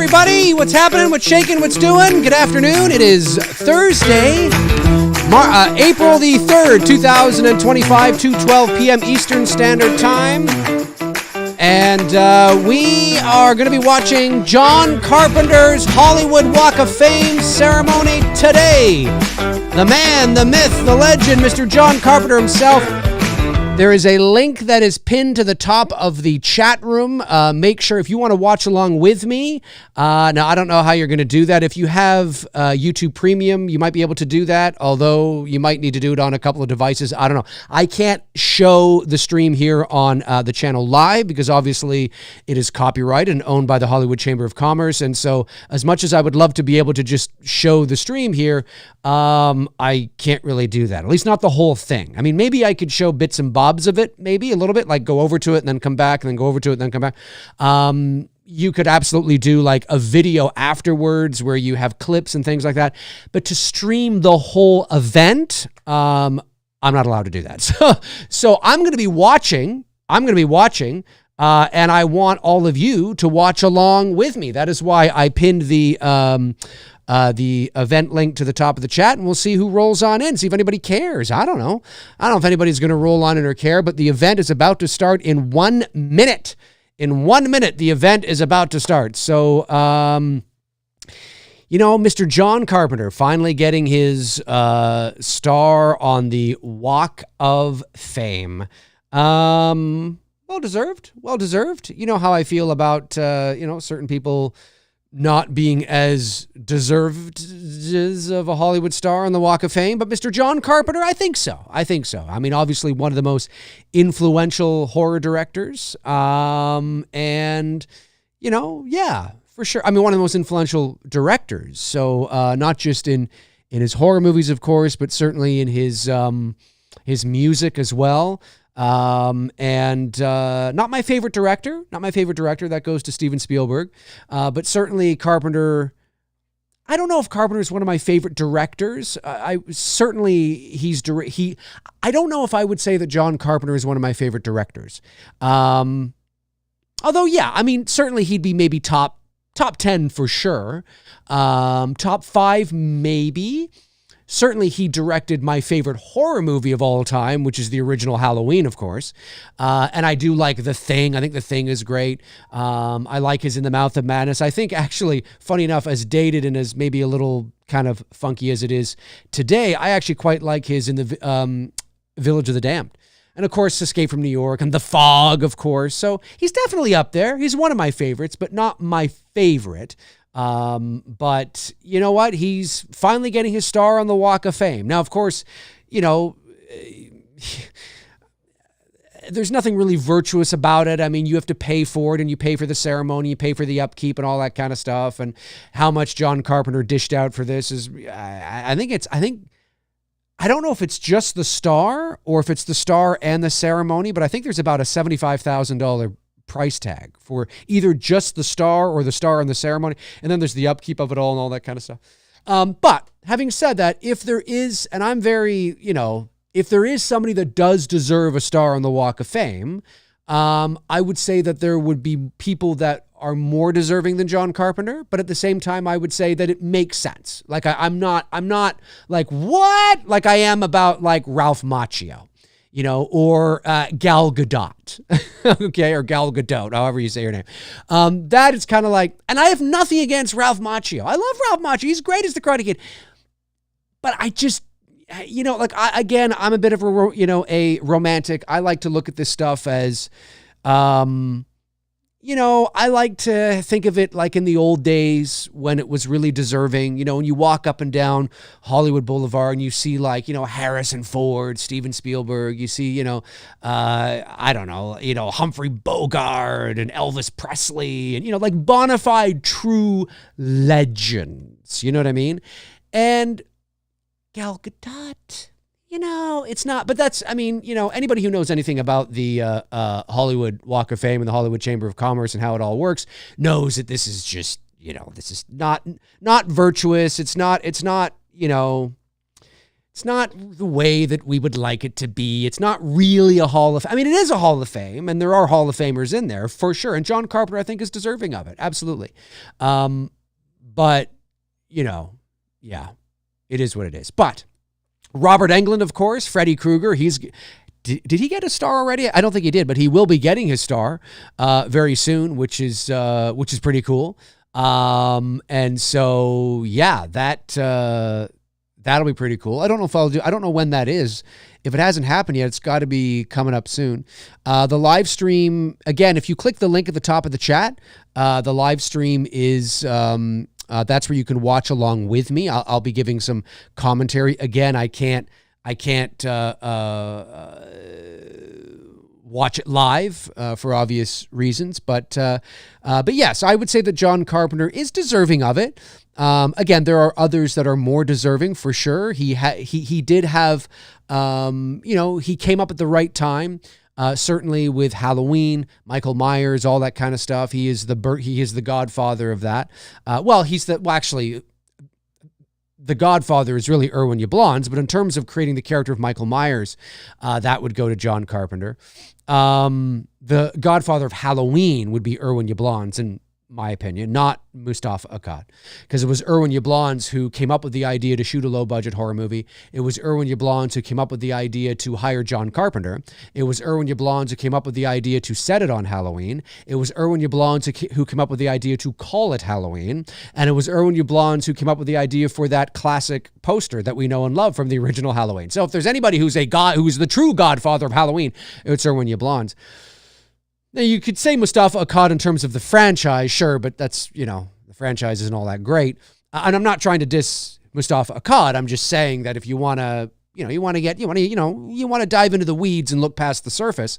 everybody. What's happening? What's shaking? What's doing? Good afternoon. It is Thursday, April the 3rd, 2025, 2:12 p.m. Eastern Standard Time. And we are going to be watching John Carpenter's Hollywood Walk of Fame ceremony today. The man, the myth, the legend, Mr. John Carpenter himself. There is a link that is pinned to the top of the chat room. Make sure if you want to watch along with me. Now, I don't know how you're going to do that. If you have YouTube Premium, you might be able to do that, although you might need to do it on a couple of devices. I don't know. I can't show the stream here on the channel live because obviously it is copyrighted and owned by the Hollywood Chamber of Commerce. And so as much as I would love to be able to just show the stream here, I can't really do that, at least not the whole thing. I mean, maybe I could show bits and bobs of it, maybe a little bit, like go over to it and then come back and then go over to it and then come back. You could absolutely do like a video afterwards where you have clips and things like that. But to stream the whole event, I'm not allowed to do that. So I'm going to be watching. And I want all of you to watch along with me. That is why I pinned the event link to the top of the chat, and we'll see who rolls on in, see if anybody cares. I don't know if anybody's going to roll on in or care, but the event is about to start in 1 minute. In 1 minute, the event is about to start. So, Mr. John Carpenter finally getting his star on the Walk of Fame. Well deserved. You know how I feel about, certain people not being as deserved of a Hollywood star on the Walk of Fame, but Mr. John Carpenter, I think so. I mean, obviously one of the most influential horror directors, and, for sure. I mean, one of the most influential directors. So not just in his horror movies, of course, but certainly in his music as well. And not my favorite director. That goes to Steven Spielberg. But certainly Carpenter. I don't know if Carpenter is one of my favorite directors. I don't know if I would say that John Carpenter is one of my favorite directors. Although, yeah, I mean, certainly he'd be maybe top 10 for sure. Top 5 maybe. Certainly, he directed my favorite horror movie of all time, which is the original Halloween, of course. And I do like The Thing. I think The Thing is great. I like his In the Mouth of Madness. I think, actually, funny enough, as dated and as maybe a little kind of funky as it is today, I actually quite like his In the Village of the Damned. And, of course, Escape from New York and The Fog, of course. So he's definitely up there. He's one of my favorites, but not my favorite. But you know what? He's finally getting his star on the Walk of Fame. Now, of course, there's nothing really virtuous about it. I mean, you have to pay for it, and you pay for the ceremony, you pay for the upkeep and all that kind of stuff. And how much John Carpenter dished out for this is, I don't know if it's just the star or if it's the star and the ceremony, but I think there's about a $75,000 price tag for either just the star or the star and the ceremony. And then there's the upkeep of it all and all that kind of stuff. But having said that, if there is, and I'm very, if there is somebody that does deserve a star on the Walk of Fame, I would say that there would be people that are more deserving than John Carpenter. But at the same time, I would say that it makes sense. Like I'm not like what? Like I am about like Ralph Macchio. Or Gal Gadot, okay, or Gal Gadot, however you say her name. That is kind of like, and I have nothing against Ralph Macchio. I love Ralph Macchio. He's great as the Karate Kid. But I just, I'm a bit of a romantic. I like to look at this stuff as, I like to think of it like in the old days when it was really deserving, when you walk up and down Hollywood Boulevard and you see like, Harrison Ford, Steven Spielberg, you see, Humphrey Bogart and Elvis Presley and, like bona fide true legends, you know what I mean? And Gal Gadot, it's not, but that's, anybody who knows anything about the Hollywood Walk of Fame and the Hollywood Chamber of Commerce and how it all works knows that this is just, this is not virtuous. It's not It's not the way that we would like it to be. It's not really a Hall of Fame. I mean, it is a Hall of Fame, and there are Hall of Famers in there for sure. And John Carpenter, I think, is deserving of it. Absolutely. But, yeah, it is what it is. But Robert Englund, of course, Freddy Krueger, did he get a star already? I don't think he did, but he will be getting his star very soon, which is pretty cool. And so, yeah, that'll be pretty cool. I don't know when that is. If it hasn't happened yet, it's got to be coming up soon. The live stream, again, if you click the link at the top of the chat, the live stream is, that's where you can watch along with me. I'll be giving some commentary. Again, I can't watch it live for obvious reasons, but yes, I would say that John Carpenter is deserving of it. Again, there are others that are more deserving for sure. He did have, he came up at the right time. Certainly with Halloween, Michael Myers, all that kind of stuff. He is the godfather of that. Actually, the godfather is really Irwin Yablans, but in terms of creating the character of Michael Myers, that would go to John Carpenter. The godfather of Halloween would be Irwin Yablans, in my opinion, not Mustafa Akkad, because it was Irwin Yablans who came up with the idea to shoot a low-budget horror movie. It was Irwin Yablans who came up with the idea to hire John Carpenter. It was Irwin Yablans who came up with the idea to set it on Halloween. It was Irwin Yablans who came up with the idea to call it Halloween. And it was Irwin Yablans who came up with the idea for that classic poster that we know and love from the original Halloween. So if there's anybody who's the true godfather of Halloween, it's Irwin Yablans. Now, you could say Mustafa Akkad in terms of the franchise, sure, but that's, the franchise isn't all that great. And I'm not trying to diss Mustafa Akkad. I'm just saying that if you want to, you want to dive into the weeds and look past the surface,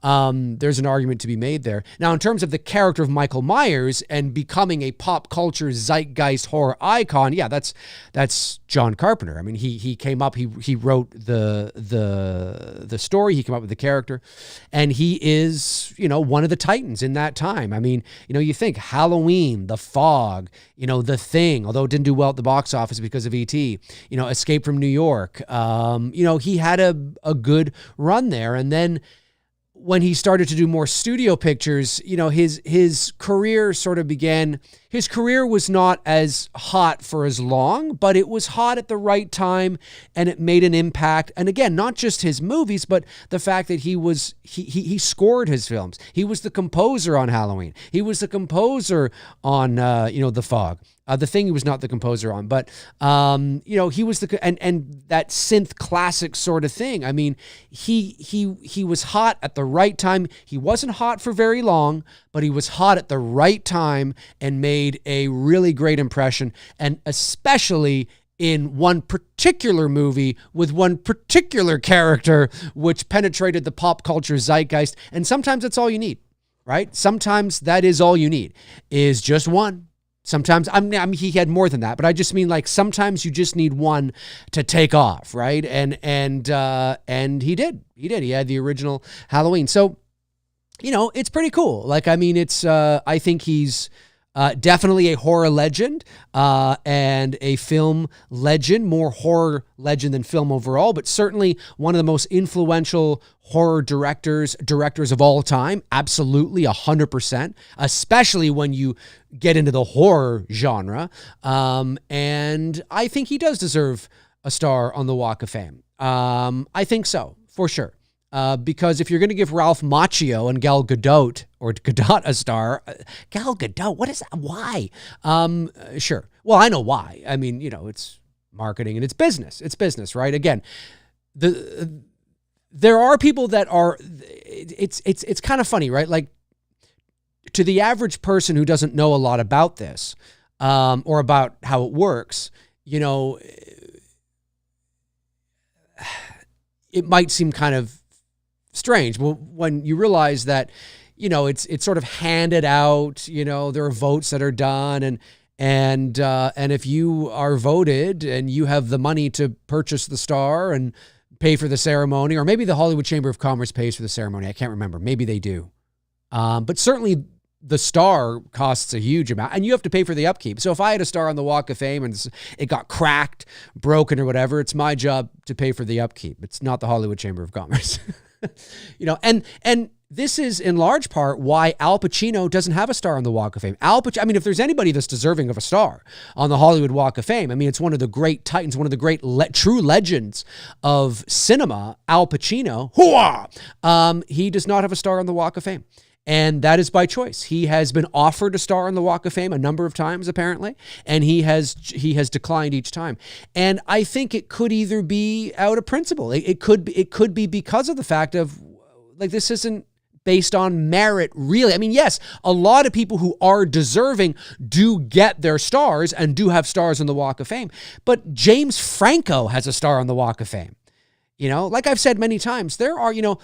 there's an argument to be made there. Now, in terms of the character of Michael Myers and becoming a pop culture zeitgeist horror icon, yeah, that's John Carpenter. I mean, he came up, he wrote the story, he came up with the character, and he is, one of the titans in that time. I mean, you think Halloween, The Fog, The Thing, although it didn't do well at the box office because of E.T., Escape from New York, he had a good run there. And then when he started to do more studio pictures, his career sort of began. His career was not as hot for as long, but it was hot at the right time, and it made an impact. And again, not just his movies, but the fact that he scored his films. He was the composer on Halloween. He was the composer on The Fog. The Thing he was not the composer on, but he was and that synth classic sort of thing. I mean, he was hot at the right time. He wasn't hot for very long, but he was hot at the right time and made a really great impression, and especially in one particular movie with one particular character, which penetrated the pop culture zeitgeist. And sometimes that's all you need, right? Sometimes that is all you need, is just one. Sometimes, I mean, he had more than that, but I just mean, like, sometimes you just need one to take off, right? And he did. He had the original Halloween. So, it's pretty cool. Like, I mean, I think he's definitely a horror legend and a film legend, more horror legend than film overall, but certainly one of the most influential horror directors of all time. Absolutely, 100%, especially when you get into the horror genre. And I think he does deserve a star on the Walk of Fame. I think so, for sure. Because if you're going to give Ralph Macchio and Gal Gadot a star, Gal Gadot, what is that? Why? Sure. Well, I know why. I mean, it's marketing and it's business. It's business, right? Again, there are people that are. It's kind of funny, right? Like, to the average person who doesn't know a lot about this, or about how it works, it might seem kind of strange. Well, when you realize that, it's sort of handed out, there are votes that are done, and if you are voted and you have the money to purchase the star and pay for the ceremony, or maybe the Hollywood Chamber of Commerce pays for the ceremony. I can't remember. Maybe they do. But certainly the star costs a huge amount, and you have to pay for the upkeep. So if I had a star on the Walk of Fame and it got cracked, broken, or whatever, it's my job to pay for the upkeep. It's not the Hollywood Chamber of Commerce. And this is in large part why Al Pacino doesn't have a star on the Walk of Fame. If there's anybody that's deserving of a star on the Hollywood Walk of Fame, it's one of the great titans, one of the great true legends of cinema, Al Pacino. He does not have a star on the Walk of Fame. And that is by choice. He has been offered a star on the Walk of Fame a number of times, apparently, and he has declined each time. And I think it could either be out of principle. It could be because of the fact of, this isn't based on merit, really. Yes, a lot of people who are deserving do get their stars and do have stars on the Walk of Fame. But James Franco has a star on the Walk of Fame. Like I've said many times, there are, you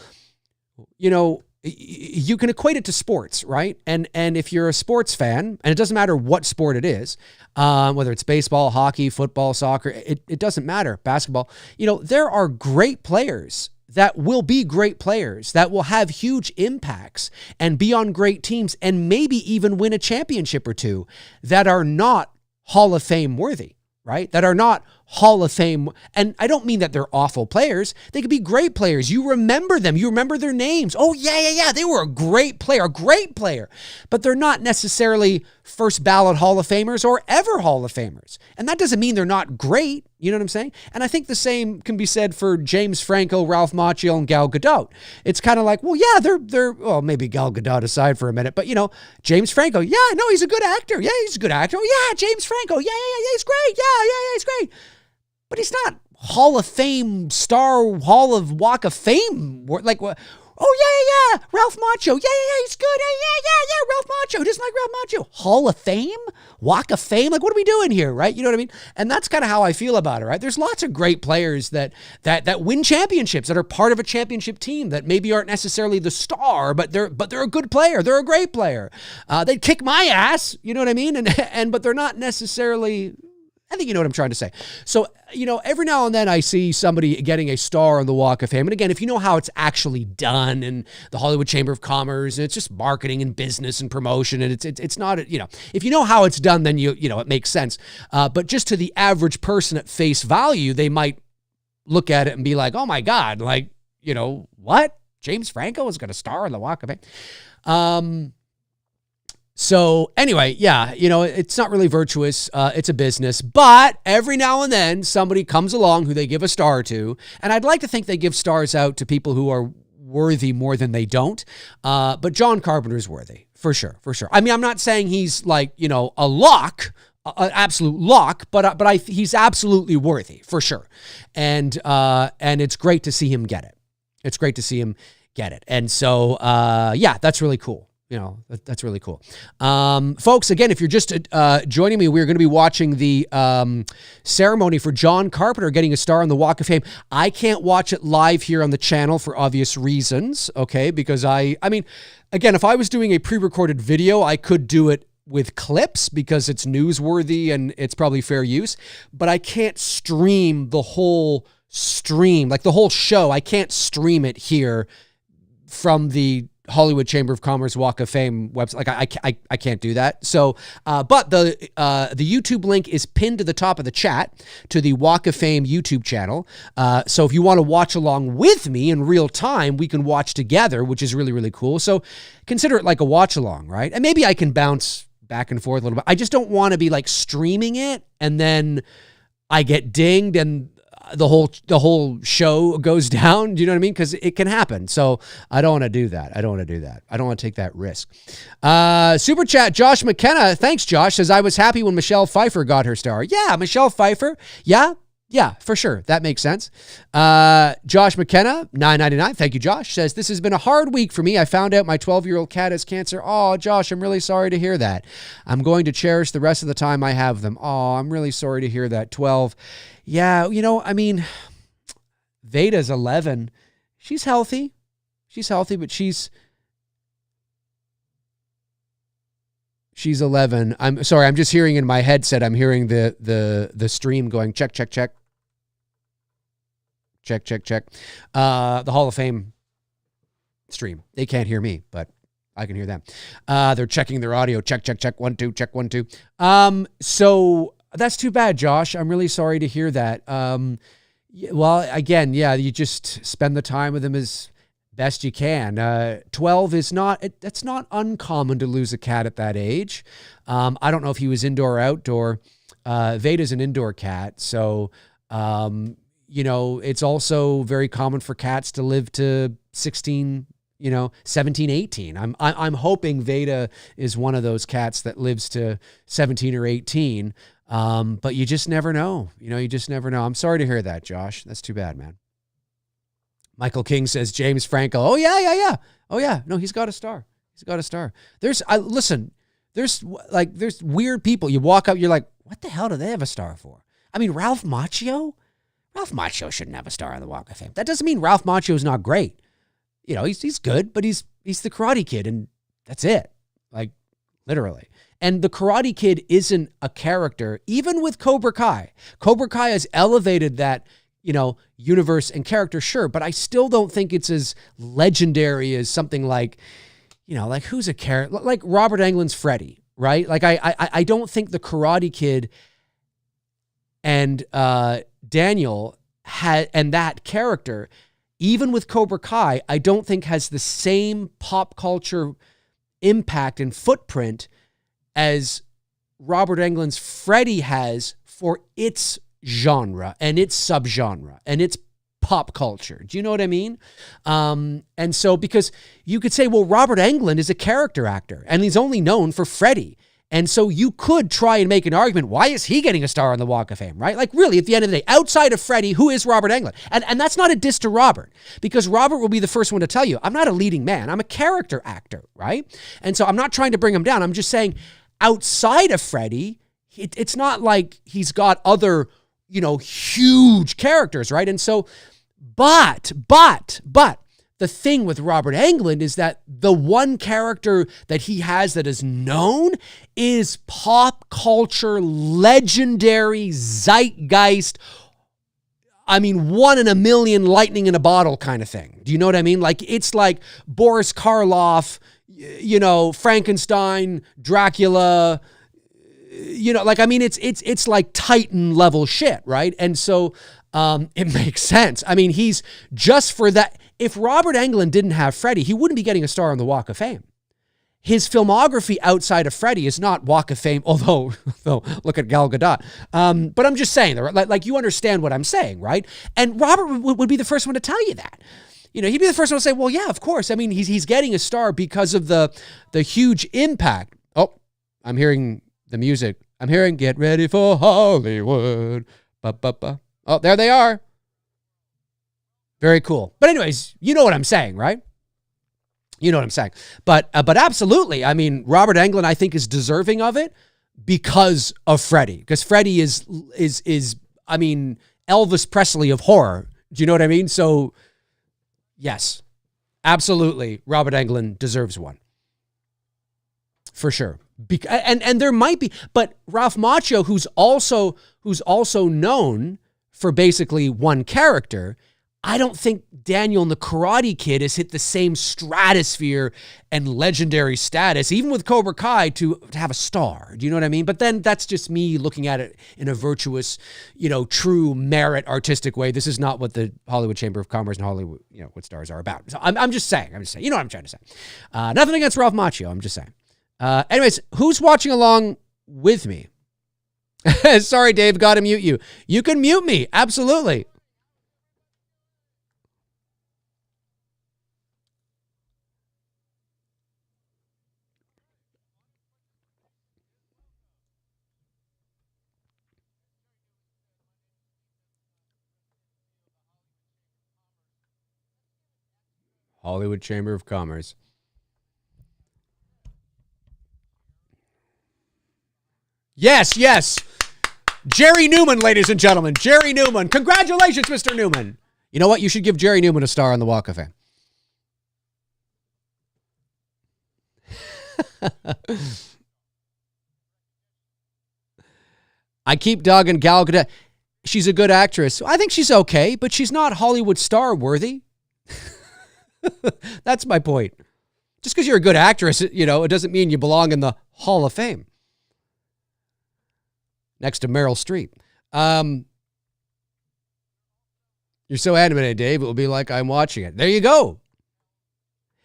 can equate it to sports, right? And if you're a sports fan, and it doesn't matter what sport it is, whether it's baseball, hockey, football, soccer, it doesn't matter, basketball, there are great players that will be great players that will have huge impacts and be on great teams and maybe even win a championship or two that are not Hall of Fame worthy, right? That are not Hall of Fame. And I don't mean that they're awful players. They could be great players. You remember them. You remember their names. Oh, yeah. They were a great player. But they're not necessarily first ballot Hall of Famers or ever Hall of Famers. And that doesn't mean they're not great. You know what I'm saying? And I think the same can be said for James Franco, Ralph Macchio, and Gal Gadot. It's kind of like, well, yeah, they're maybe Gal Gadot aside for a minute, but James Franco, yeah, no, he's a good actor. Yeah, he's a good actor. Oh, yeah, James Franco. Yeah, he's great. Yeah, he's great. But he's not Hall of Fame star, Hall of Walk of Fame. Like, oh, yeah. Ralph Macchio. Yeah, he's good. Yeah. Ralph Macchio. Who doesn't like Ralph Macchio? Hall of Fame? Walk of Fame? Like, what are we doing here, right? You know what I mean? And that's kind of how I feel about it, right? There's lots of great players that win championships, that are part of a championship team that maybe aren't necessarily the star, but they're a good player. They're a great player. They'd kick my ass, you know what I mean? But they're not necessarily... I think you know what I'm trying to say. So, every now and then I see somebody getting a star on the Walk of Fame. And again, if you know how it's actually done in the Hollywood Chamber of Commerce, and it's just marketing and business and promotion, and it's not, if you know how it's done, then it makes sense. But just to the average person at face value, they might look at it and be like, oh my God, like, what? James Franco is going to star on the Walk of Fame? So anyway, yeah, it's not really virtuous. It's a business, but every now and then somebody comes along who they give a star to. And I'd like to think they give stars out to people who are worthy more than they don't. But John Carpenter's worthy for sure. I'm not saying he's like, a lock, an absolute lock, but he's absolutely worthy for sure. And it's great to see him get it. And so, yeah, that's really cool. That's really cool. Folks, again, if you're just joining me, we're going to be watching the ceremony for John Carpenter getting a star on the Walk of Fame. I can't watch it live here on the channel for obvious reasons, okay? Because again, if I was doing a pre-recorded video, I could do it with clips because it's newsworthy and it's probably fair use, but I can't stream the whole like the whole show. I can't stream it here from the Hollywood Chamber of Commerce Walk of Fame website. Like I can't do that. So, but the YouTube link is pinned to the top of the chat to the Walk of Fame YouTube channel. So if you want to watch along with me in real time, we can watch together, which is really, really cool. So consider it like a watch along, right? And maybe I can bounce back and forth a little bit. I just don't want to be like streaming it and then I get dinged and the whole show goes down. Do you know what I mean? Because it can happen. So I don't want to do that. I don't want to take that risk. Super chat, Josh McKenna. Thanks, Josh. Says, I was happy when Michelle Pfeiffer got her star. Yeah, Michelle Pfeiffer. Yeah, for sure. That makes sense. Josh McKenna, $9.99. Thank you, Josh. Says, this has been a hard week for me. I found out my 12-year-old cat has cancer. Oh, Josh, I'm really sorry to hear that. I'm going to cherish the rest of the time I have them. Oh, I'm really sorry to hear that. 12. Yeah, Veda's 11. She's healthy, but she's 11. I'm sorry. I'm just hearing in my headset. I'm hearing the stream going check. Check. The Hall of Fame stream. They can't hear me, but I can hear them. They're checking their audio. Check, check, check. 1, 2, check, 1, 2. So that's too bad, Josh. I'm really sorry to hear that. Well, again, yeah, you just spend the time with him as best you can. 12 is not, it's not uncommon to lose a cat at that age. I don't know if he was indoor or outdoor. Veda's an indoor cat. So, it's also very common for cats to live to 16, 17, 18. I'm hoping Veda is one of those cats that lives to 17 or 18. But you just never know. You just never know. I'm sorry to hear that, Josh. That's too bad, man. Michael King says James Franco. Oh, yeah. Oh, yeah. No, he's got a star. He's got a star. There's weird people. You walk up, you're like, what the hell do they have a star for? I mean, Ralph Macchio shouldn't have a star on the Walk of Fame. That doesn't mean Ralph Macchio's not great. He's good, but he's the Karate Kid, and that's it. Like, literally. And the Karate Kid isn't a character, even with Cobra Kai. Cobra Kai has elevated that, universe and character, sure, but I still don't think it's as legendary as something like, like who's a character, like Robert Englund's Freddy, right? Like I don't think the Karate Kid and Daniel and that character, even with Cobra Kai, I don't think has the same pop culture impact and footprint as Robert Englund's Freddy has for its genre and its subgenre and its pop culture. Do you know what I mean? And so, because you could say, well, Robert Englund is a character actor and he's only known for Freddy. And so you could try and make an argument, why is he getting a star on the Walk of Fame, right? Like, really, at the end of the day, outside of Freddy, who is Robert Englund? And that's not a diss to Robert, because Robert will be the first one to tell you, I'm not a leading man, I'm a character actor, right? And so I'm not trying to bring him down. I'm just saying, outside of Freddy, it's not like he's got other, huge characters, right? And so, but the thing with Robert Englund is that the one character that he has that is known is pop culture, legendary, zeitgeist. I mean, 1 in a million, lightning in a bottle kind of thing. Do you know what I mean? Like, it's like Boris Karloff, Frankenstein, Dracula, it's like Titan level shit, right? And so it makes sense. I mean, he's just for that. If Robert Englund didn't have Freddy, he wouldn't be getting a star on the Walk of Fame. His filmography outside of Freddy is not Walk of Fame, although look at Gal Gadot. But I'm just saying, like you understand what I'm saying, right? And Robert would be the first one to tell you that. He'd be the first one to say, well, yeah, of course. I mean, he's getting a star because of the huge impact. Oh, I'm hearing the music. I'm hearing Get Ready for Hollywood. Ba-ba-ba. Oh, there they are. Very cool. But anyways, you know what I'm saying, right? You know what I'm saying. But absolutely, I mean, Robert Englund, I think, is deserving of it because of Freddy. Because Freddy is I mean, Elvis Presley of horror. Do you know what I mean? So, yes, absolutely, Robert Englund deserves one. For sure. And there might be, but Ralph Macchio, who's also known for basically one character, I don't think Daniel and the Karate Kid has hit the same stratosphere and legendary status, even with Cobra Kai, to have a star. Do you know what I mean? But then that's just me looking at it in a virtuous, true merit artistic way. This is not what the Hollywood Chamber of Commerce and Hollywood, what stars are about. So I'm just saying, you know what I'm trying to say. Nothing against Ralph Macchio. I'm just saying. Anyways, who's watching along with me? Sorry, Dave, got to mute you. You can mute me. Absolutely. Hollywood Chamber of Commerce. Yes. Jerry Newman, ladies and gentlemen. Jerry Newman. Congratulations, Mr. Newman. You know what? You should give Jerry Newman a star on the Walk of Fame. I keep dogging Gal Gadot. She's a good actress. I think she's okay, but she's not Hollywood star worthy. That's my point. Just because you're a good actress, it doesn't mean you belong in the Hall of Fame. Next to Meryl Streep. You're so animated, Dave, it will be like I'm watching it. There you go.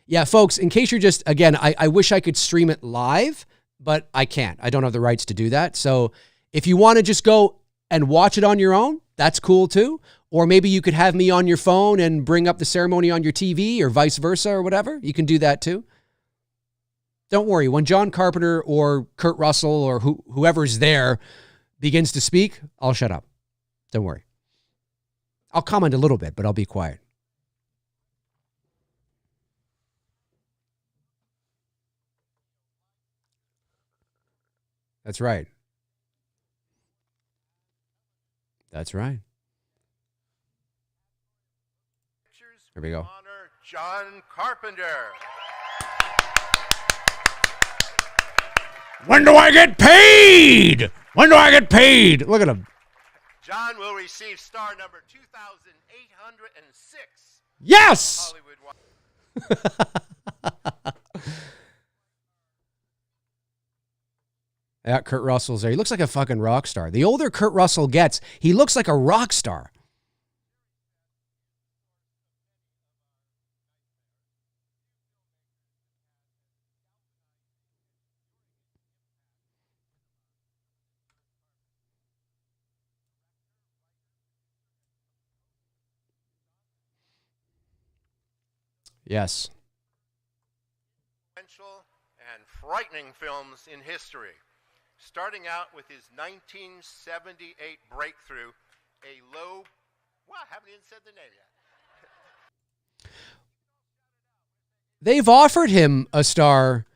Yeah, folks, in case you're just, again, I wish I could stream it live, but I can't. I don't have the rights to do that. So if you want to just go and watch it on your own, that's cool too. Or maybe you could have me on your phone and bring up the ceremony on your TV or vice versa or whatever. You can do that too. Don't worry. When John Carpenter or Kurt Russell or whoever's there begins to speak, I'll shut up. Don't worry. I'll comment a little bit, but I'll be quiet. That's right. That's right. Here we go. Honor John Carpenter. When do I get paid? When do I get paid? Look at him. John will receive star number 2,806. Yes! Yeah, Kurt Russell's there. He looks like a fucking rock star. The older Kurt Russell gets, he looks like a rock star. Yes. And frightening films in history. Starting out with his 1978 breakthrough, a low... Well, I haven't even said the name yet. They've offered him a star,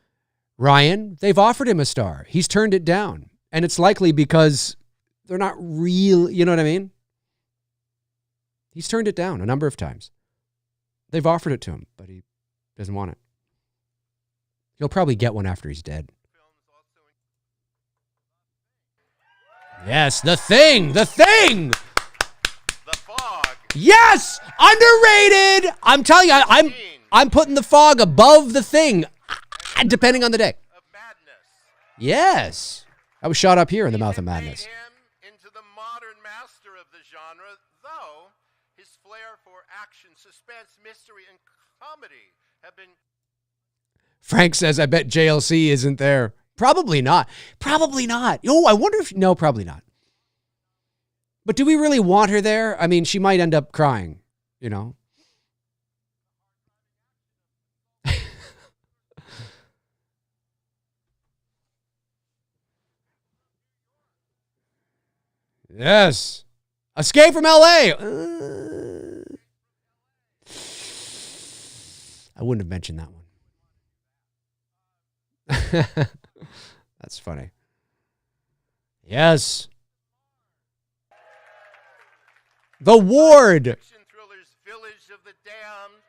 Ryan. They've offered him a star. He's turned it down. And it's likely because they're not real, you know what I mean? He's turned it down a number of times. They've offered it to him, but he doesn't want it. He'll probably get one after he's dead. Yes, The Thing! The Thing! The Fog. Yes! Underrated! I'm telling you, I'm putting The Fog above The Thing, depending on the day. Of Madness. Yes. I was shot up here in the mouth of madness. Made him into the modern master of the genre, though his flair for action, suspense, mystery, and comedy have been... Frank says, I bet JLC isn't there. Probably not. Probably not. Oh, I wonder if... No, probably not. But do we really want her there? I mean, she might end up crying, you know? Yes. Escape from L.A. I wouldn't have mentioned that one. That's funny. Yes. The Ward. Action thrillers Village of the Damned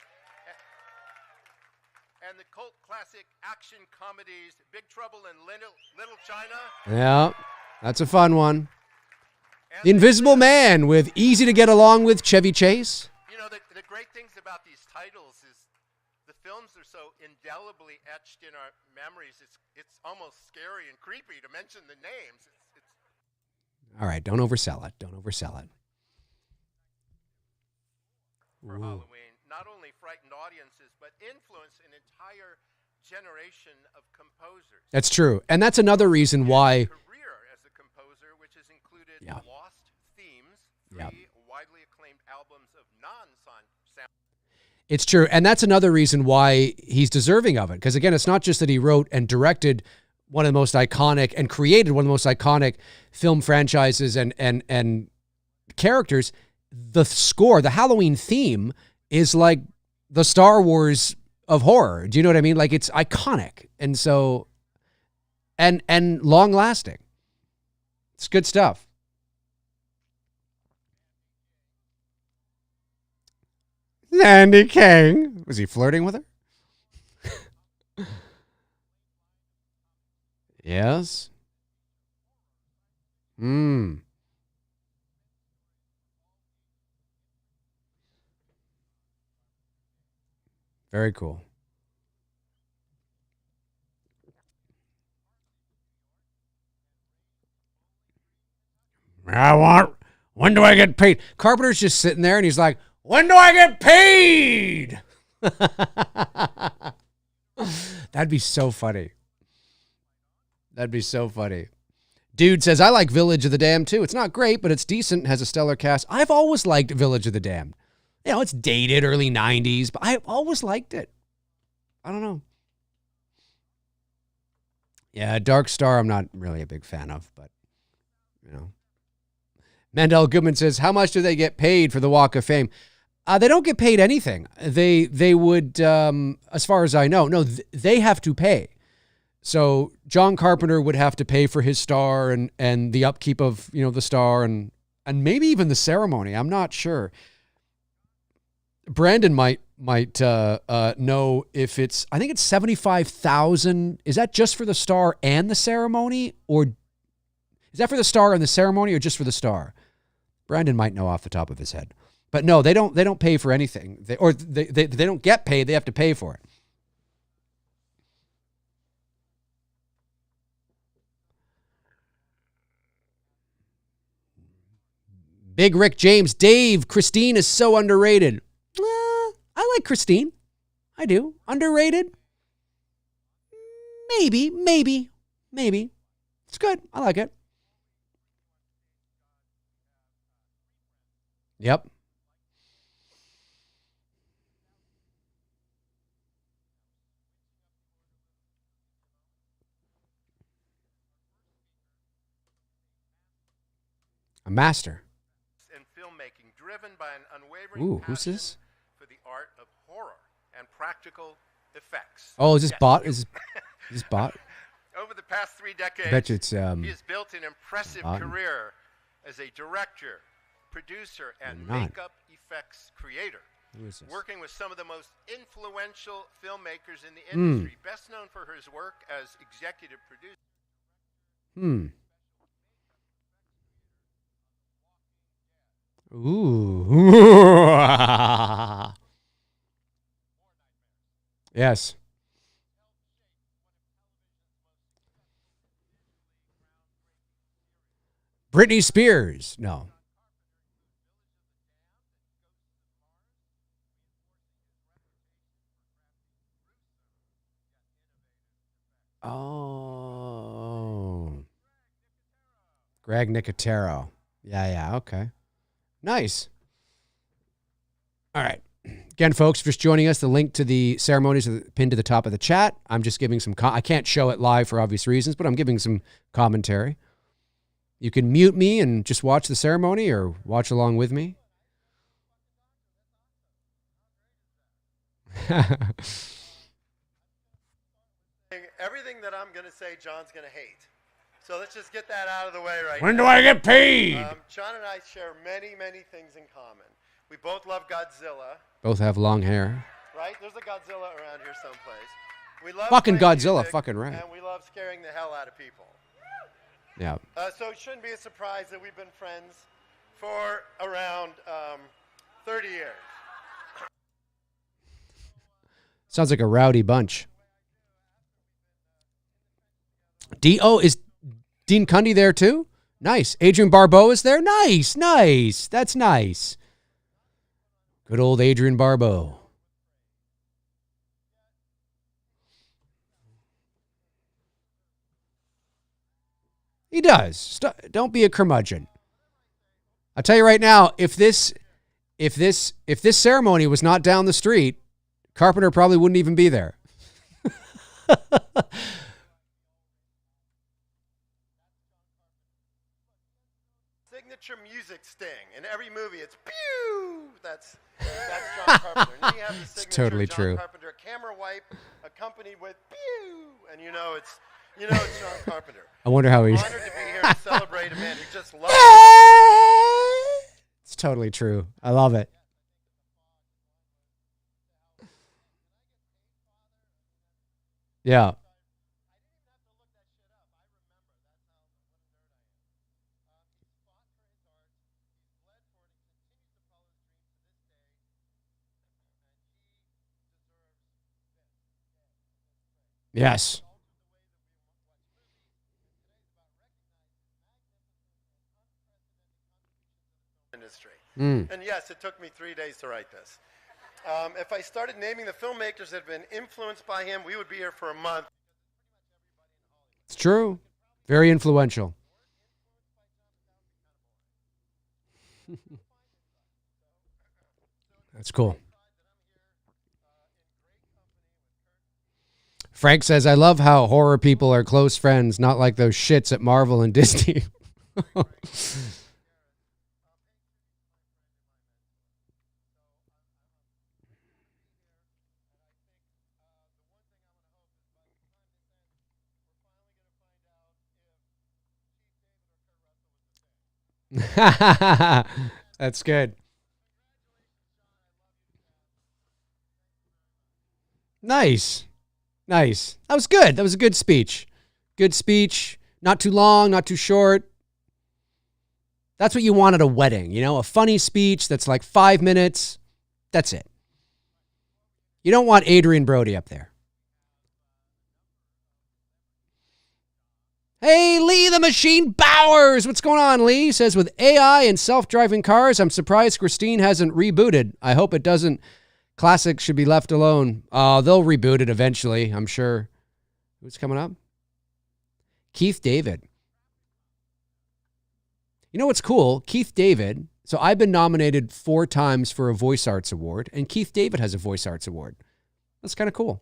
and the cult classic action comedies Big Trouble in Little China. Yeah, that's a fun one. The Invisible Man with easy to get along with Chevy Chase. You know, the great things about these titles is the films are so indelibly etched in our memories. It's almost scary and creepy to mention the names. All right, don't oversell it. Don't oversell it. For Halloween, not only frightened audiences, but influenced an entire generation of composers. That's true. And that's another reason why... Career as a composer, which has included Yeah. Lost Themes, Yeah. three widely acclaimed albums of non-sound. It's true. And that's another reason why he's deserving of it. Because again, it's not just that he wrote and directed one of the most iconic and created one of the most iconic film franchises and characters. The score, the Halloween theme is like the Star Wars of horror. Do you know what I mean? Like it's iconic. And so, and long lasting. It's good stuff. Sandy King. Was he flirting with her? Yes. Very cool. When do I get paid? Carpenter's just sitting there and he's like, when do I get paid? That'd be so funny. That'd be so funny. Dude says, I like Village of the Damned too. It's not great, but it's decent. Has a stellar cast. I've always liked Village of the Damned. You know, it's dated, early 90s, but I've always liked it. I don't know. Yeah, Dark Star I'm not really a big fan of, but, you know. Mandel Goodman says, how much do they get paid for the Walk of Fame? They don't get paid anything. They would, as far as I know, they have to pay. So John Carpenter would have to pay for his star and the upkeep of, you know, the star and maybe even the ceremony. I'm not sure. Brandon might know if it's, I think it's 75,000. Is that just for the star and the ceremony, or is that for the star and the ceremony, or just for the star? Brandon might know off the top of his head. But no, they don't pay for anything. They don't get paid. They have to pay for it. Big Rick James, Dave, Christine is so underrated. I like Christine. I do. Underrated? Maybe. It's good. I like it. Yep. A master. In filmmaking, driven by an unwavering who's passion this? for the art of horror and practical effects. Oh, is this bot? Is this bot? Over the past 3 decades, I bet you it's he has built an impressive career as a director, producer, and makeup effects creator. Who is this? Working with some of the most influential filmmakers in the industry, best known for his work as executive producer. Ooh. Yes. Britney Spears. No. Oh. Greg Nicotero. Yeah, okay. Nice. All right. Again, folks, just joining us, the link to the ceremonies is pinned to the top of the chat. I'm just giving some, I can't show it live for obvious reasons, but I'm giving some commentary. You can mute me and just watch the ceremony or watch along with me. Everything that I'm going to say, John's going to hate. So let's just get that out of the way right now. When do I get paid? John and I share many, many things in common. We both love Godzilla. Both have long hair. Right? There's a Godzilla around here someplace. We love fucking Godzilla, music, fucking right. And we love scaring the hell out of people. Yeah. So it shouldn't be a surprise that we've been friends for around 30 years. Sounds like a rowdy bunch. Is Dean Cundy there too? Nice. Adrian Barbeau is there? Nice. That's nice. Good old Adrian Barbeau. He does. Don't be a curmudgeon. I'll tell you right now, if this ceremony was not down the street, Carpenter probably wouldn't even be there. Signature music sting. In every movie, it's pew. That's John Carpenter. And then you have the signature It's totally John true. Carpenter camera wipe accompanied with pew, and you know it's John Carpenter. I wonder how he's. I'm honored to be here to celebrate a man who just loves it. It's totally true. I love it. Yeah. Yes. And yes, it took me 3 days to write this. If I started naming the filmmakers that have been influenced by him, we would be here for a month. It's true. Very influential. That's cool. Frank says, I love how horror people are close friends, not like those shits at Marvel and Disney. That's good. Nice. Nice. That was good. That was a good speech. Good speech. Not too long, not too short. That's what you want at a wedding, you know? A funny speech that's like 5 minutes. That's it. You don't want Adrian Brody up there. Hey, Lee the Machine Bowers. What's going on, Lee? Says, with AI and self-driving cars, I'm surprised Christine hasn't rebooted. I hope it doesn't. Classic should be left alone. They'll reboot it eventually, I'm sure. Who's coming up? Keith David. You know what's cool? Keith David. So I've been nominated 4 times for a Voice Arts Award, and Keith David has a Voice Arts Award. That's kind of cool.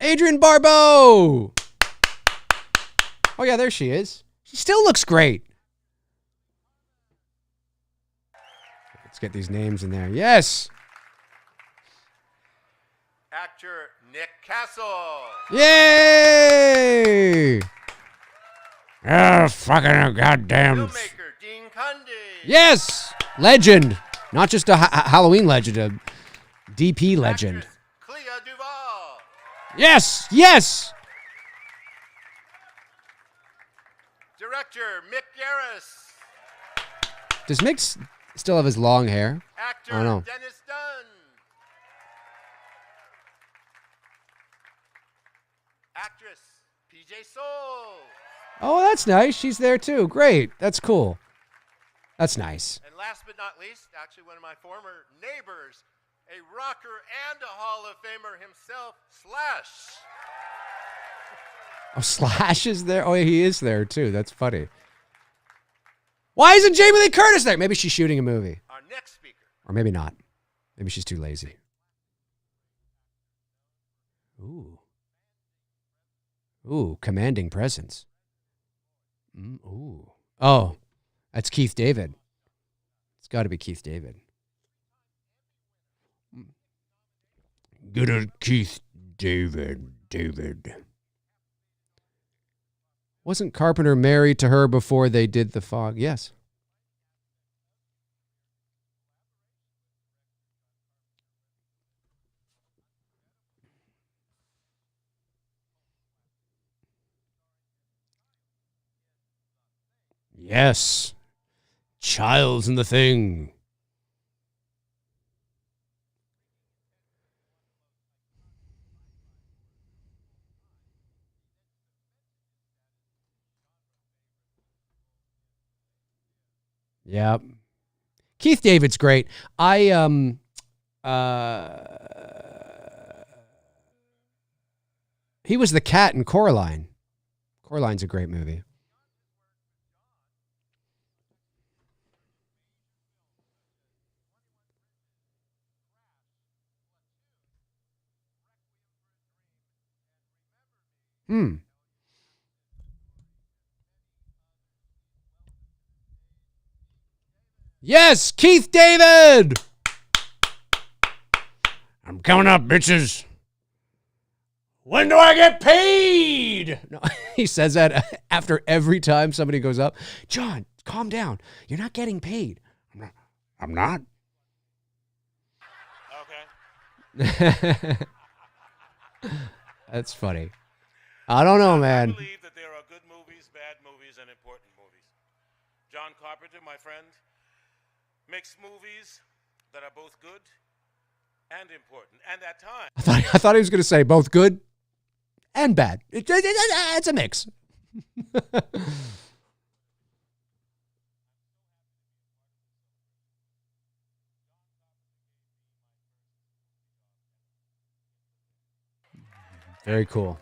Adrienne Barbeau. Oh, yeah, there she is. She still looks great. Let's get these names in there. Yes. Actor Nick Castle. Yay! Oh, fucking goddamn. Filmmaker Dean Cundy. Yes! Legend. Not just a Halloween legend, a DP legend. Actress Clea Duvall. Yes! Yes! Director Mick Garris. Does Mick still have his long hair? Actor I don't know. Dennis Dunn. Actress PJ Soul. Oh, that's nice. She's there too. Great. That's cool. That's nice. And last but not least, actually one of my former neighbors, a rocker and a Hall of Famer himself, Slash. Oh, Slash is there? Oh, he is there too. That's funny. Why isn't Jamie Lee Curtis there? Maybe she's shooting a movie. Our next speaker. Or maybe not. Maybe she's too lazy. Ooh. Ooh, commanding presence. Ooh. Oh, that's Keith David. It's got to be Keith David. Good old Keith David. Wasn't Carpenter married to her before they did The Fog? Yes. Yes. Child's in the Thing. Yeah. Keith David's great. He was the cat in Coraline. Coraline's a great movie. Yes, Keith David. I'm coming up, bitches. When do I get paid? No, he says that after every time somebody goes up. John, calm down. You're not getting paid. I'm not. Okay. That's funny. I don't know, man. I believe that there are good movies, bad movies, and important movies. John Carpenter, my friend, makes movies that are both good and important. And at times... I thought he was going to say both good and bad. It's a mix. Very cool.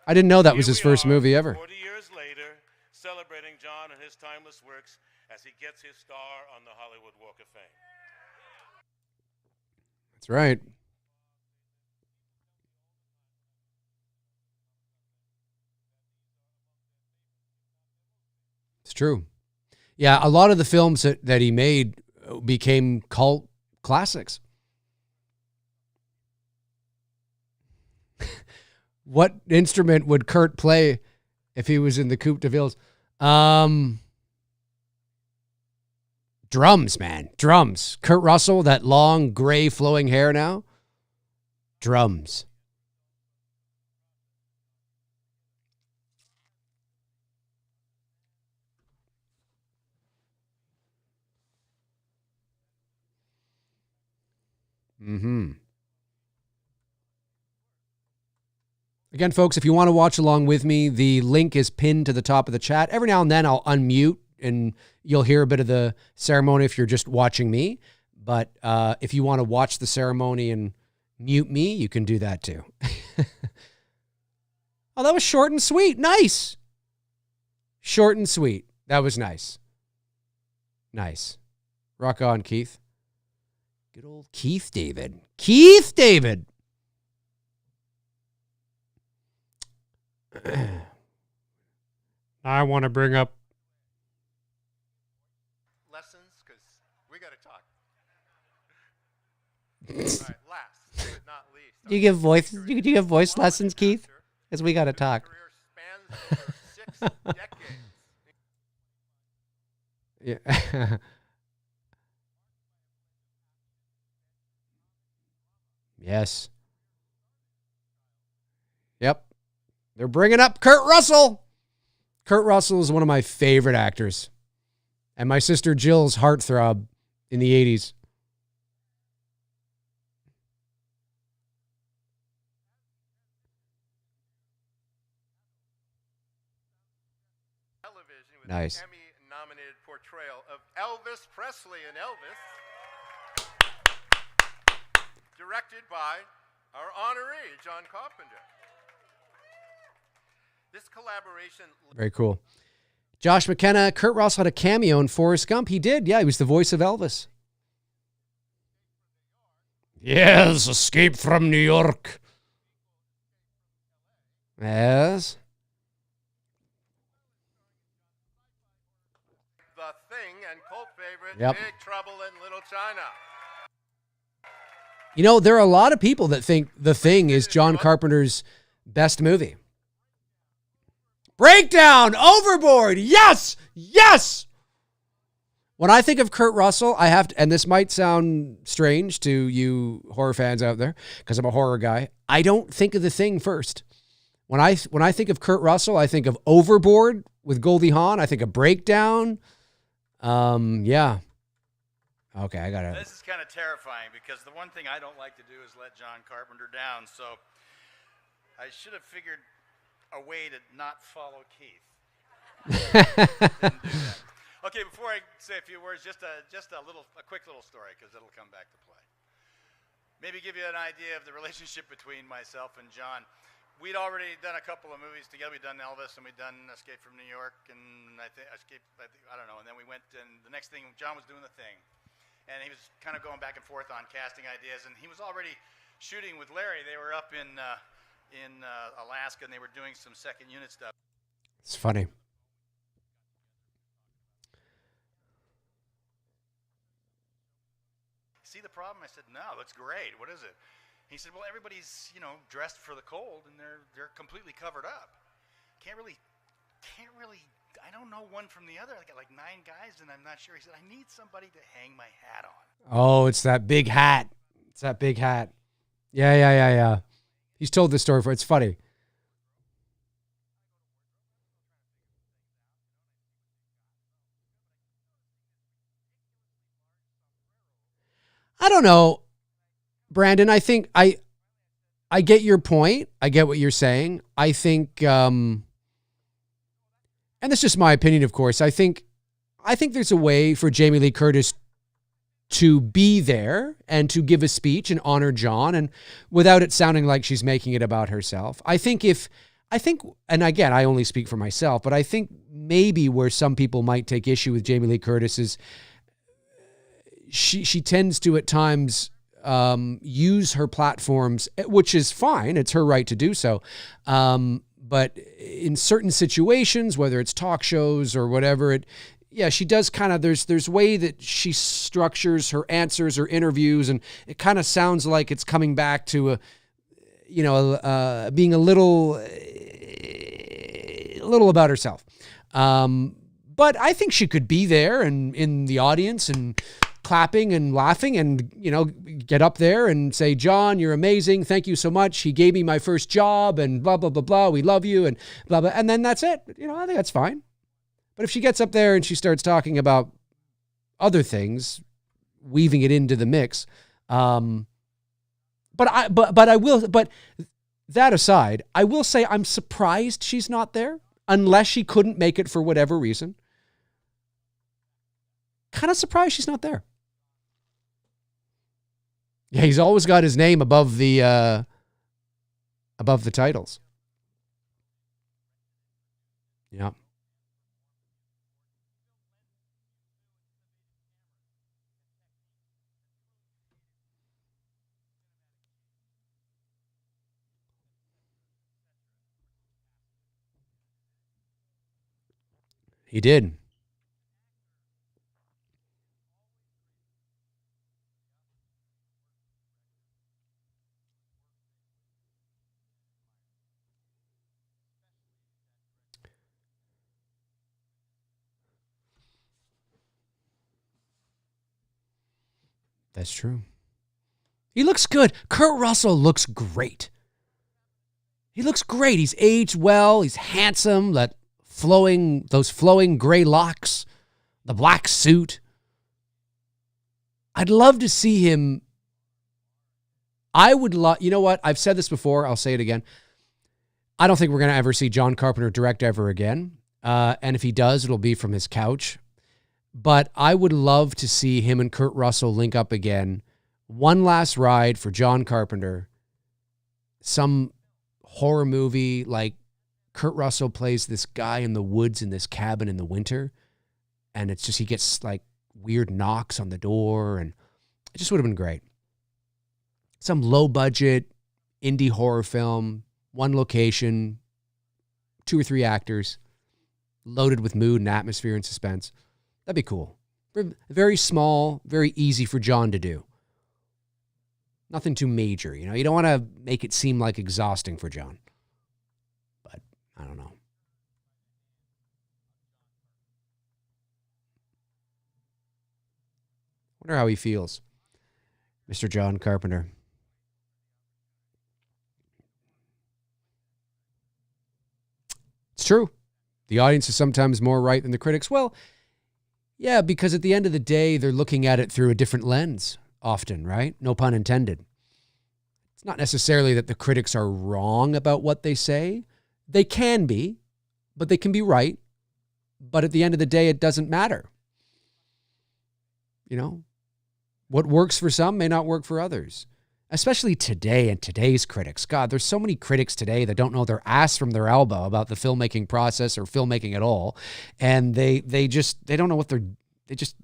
I didn't know that was his first movie ever. 40 years later, celebrating John and his timeless works as he gets his star on the Hollywood Walk of Fame. That's right. It's true. Yeah, a lot of the films that he made became cult classics. What instrument would Kurt play if he was in the Coupe de Villes? Drums, man. Drums. Kurt Russell, that long, gray, flowing hair now. Drums. Mm-hmm. Again, folks, if you want to watch along with me, the link is pinned to the top of the chat. Every now and then I'll unmute and you'll hear a bit of the ceremony if you're just watching me. But if you want to watch the ceremony and mute me, you can do that too. Oh, that was short and sweet. Nice. Short and sweet. That was nice. Nice. Rock on, Keith. Good old Keith David. Keith David. I want to bring up lessons because we got to talk. All right, last but not least. Do you give voice lessons, Keith? Because we got to talk. Career spans over 6 decades. Yeah. Yes. Yep. They're bringing up Kurt Russell. Kurt Russell is one of my favorite actors. And my sister Jill's heartthrob in the 80s. Television with Nice. an Emmy-nominated portrayal of Elvis Presley in Elvis, directed by our honoree, John Carpenter. This collaboration... Very cool. Josh McKenna, Kurt Russell had a cameo in Forrest Gump. He did. Yeah, he was the voice of Elvis. Yes, Escape from New York. Yes. The Thing and cult favorite, Yep. Big Trouble in Little China. You know, there are a lot of people that think The Thing is John Carpenter's best movie. Breakdown, Overboard. Yes, yes. When I think of Kurt Russell, I have to, and this might sound strange to you horror fans out there, because I'm a horror guy. I don't think of The Thing first. When I think of Kurt Russell, I think of Overboard with Goldie Hawn. I think of Breakdown. Yeah. Okay, I gotta. This is kind of terrifying because the one thing I don't like to do is let John Carpenter down. So I should have figured a way to not follow Keith. Didn't do that. Okay, before I say a few words, just a quick little story because it'll come back to play. Maybe give you an idea of the relationship between myself and John. We'd already done a couple of movies together. We'd done Elvis and we'd done Escape from New York and I don't know. And then we went and the next thing, John was doing The Thing. And he was kind of going back and forth on casting ideas. And he was already shooting with Larry. They were up in Alaska, and they were doing some second unit stuff. It's funny. See the problem? I said, no, that's great. What is it? He said, well, everybody's, dressed for the cold, and they're completely covered up. Can't really, I don't know one from the other. I got like 9 guys, and I'm not sure. He said, I need somebody to hang my hat on. Oh, it's that big hat. It's that big hat. Yeah. He's told this story before. It's funny. I don't know, Brandon. I think I get your point. I get what you're saying. I think, and that's just my opinion, of course. I think there's a way for Jamie Lee Curtis to be there and to give a speech and honor John, and without it sounding like she's making it about herself. I think, and again, I only speak for myself, but I think maybe where some people might take issue with Jamie Lee Curtis is she tends to at times use her platforms, which is fine. It's her right to do so. But in certain situations, whether it's talk shows or whatever, she does kind of, there's way that she structures her answers or interviews, and it kind of sounds like it's coming back to being a little about herself. But I think she could be there and in the audience and clapping and laughing and, get up there and say, John, you're amazing. Thank you so much. He gave me my first job and blah, blah, blah, blah. We love you and blah, blah. And then that's it. I think that's fine. But if she gets up there and she starts talking about other things, weaving it into the mix, but that aside, I will say I'm surprised she's not there, unless she couldn't make it for whatever reason. Kind of surprised she's not there. Yeah, he's always got his name above the titles. Yeah. He did. That's true. He looks good. Kurt Russell looks great. He looks great. He's aged well. He's handsome. Those flowing gray locks, the black suit. I'd love to see him. I would love, you know what? I've said this before. I'll say it again. I don't think we're going to ever see John Carpenter direct ever again. And if he does, it'll be from his couch. But I would love to see him and Kurt Russell link up again. One last ride for John Carpenter. Some horror movie, like Kurt Russell plays this guy in the woods in this cabin in the winter. And it's just, he gets like weird knocks on the door. And it just would have been great. Some low budget indie horror film, one location, 2 or 3 actors, loaded with mood and atmosphere and suspense. That'd be cool. Very small, very easy for John to do. Nothing too major, You don't want to make it seem like exhausting for John. But I don't know. Wonder how he feels, Mr. John Carpenter. It's true. The audience is sometimes more right than the critics. Well, yeah, because at the end of the day, they're looking at it through a different lens often, right? No pun intended. It's not necessarily that the critics are wrong about what they say. They can be, but they can be right. But at the end of the day, it doesn't matter. What works for some may not work for others. Especially today and today's critics. God, there's so many critics today that don't know their ass from their elbow about the filmmaking process or filmmaking at all. And they don't know what they're just,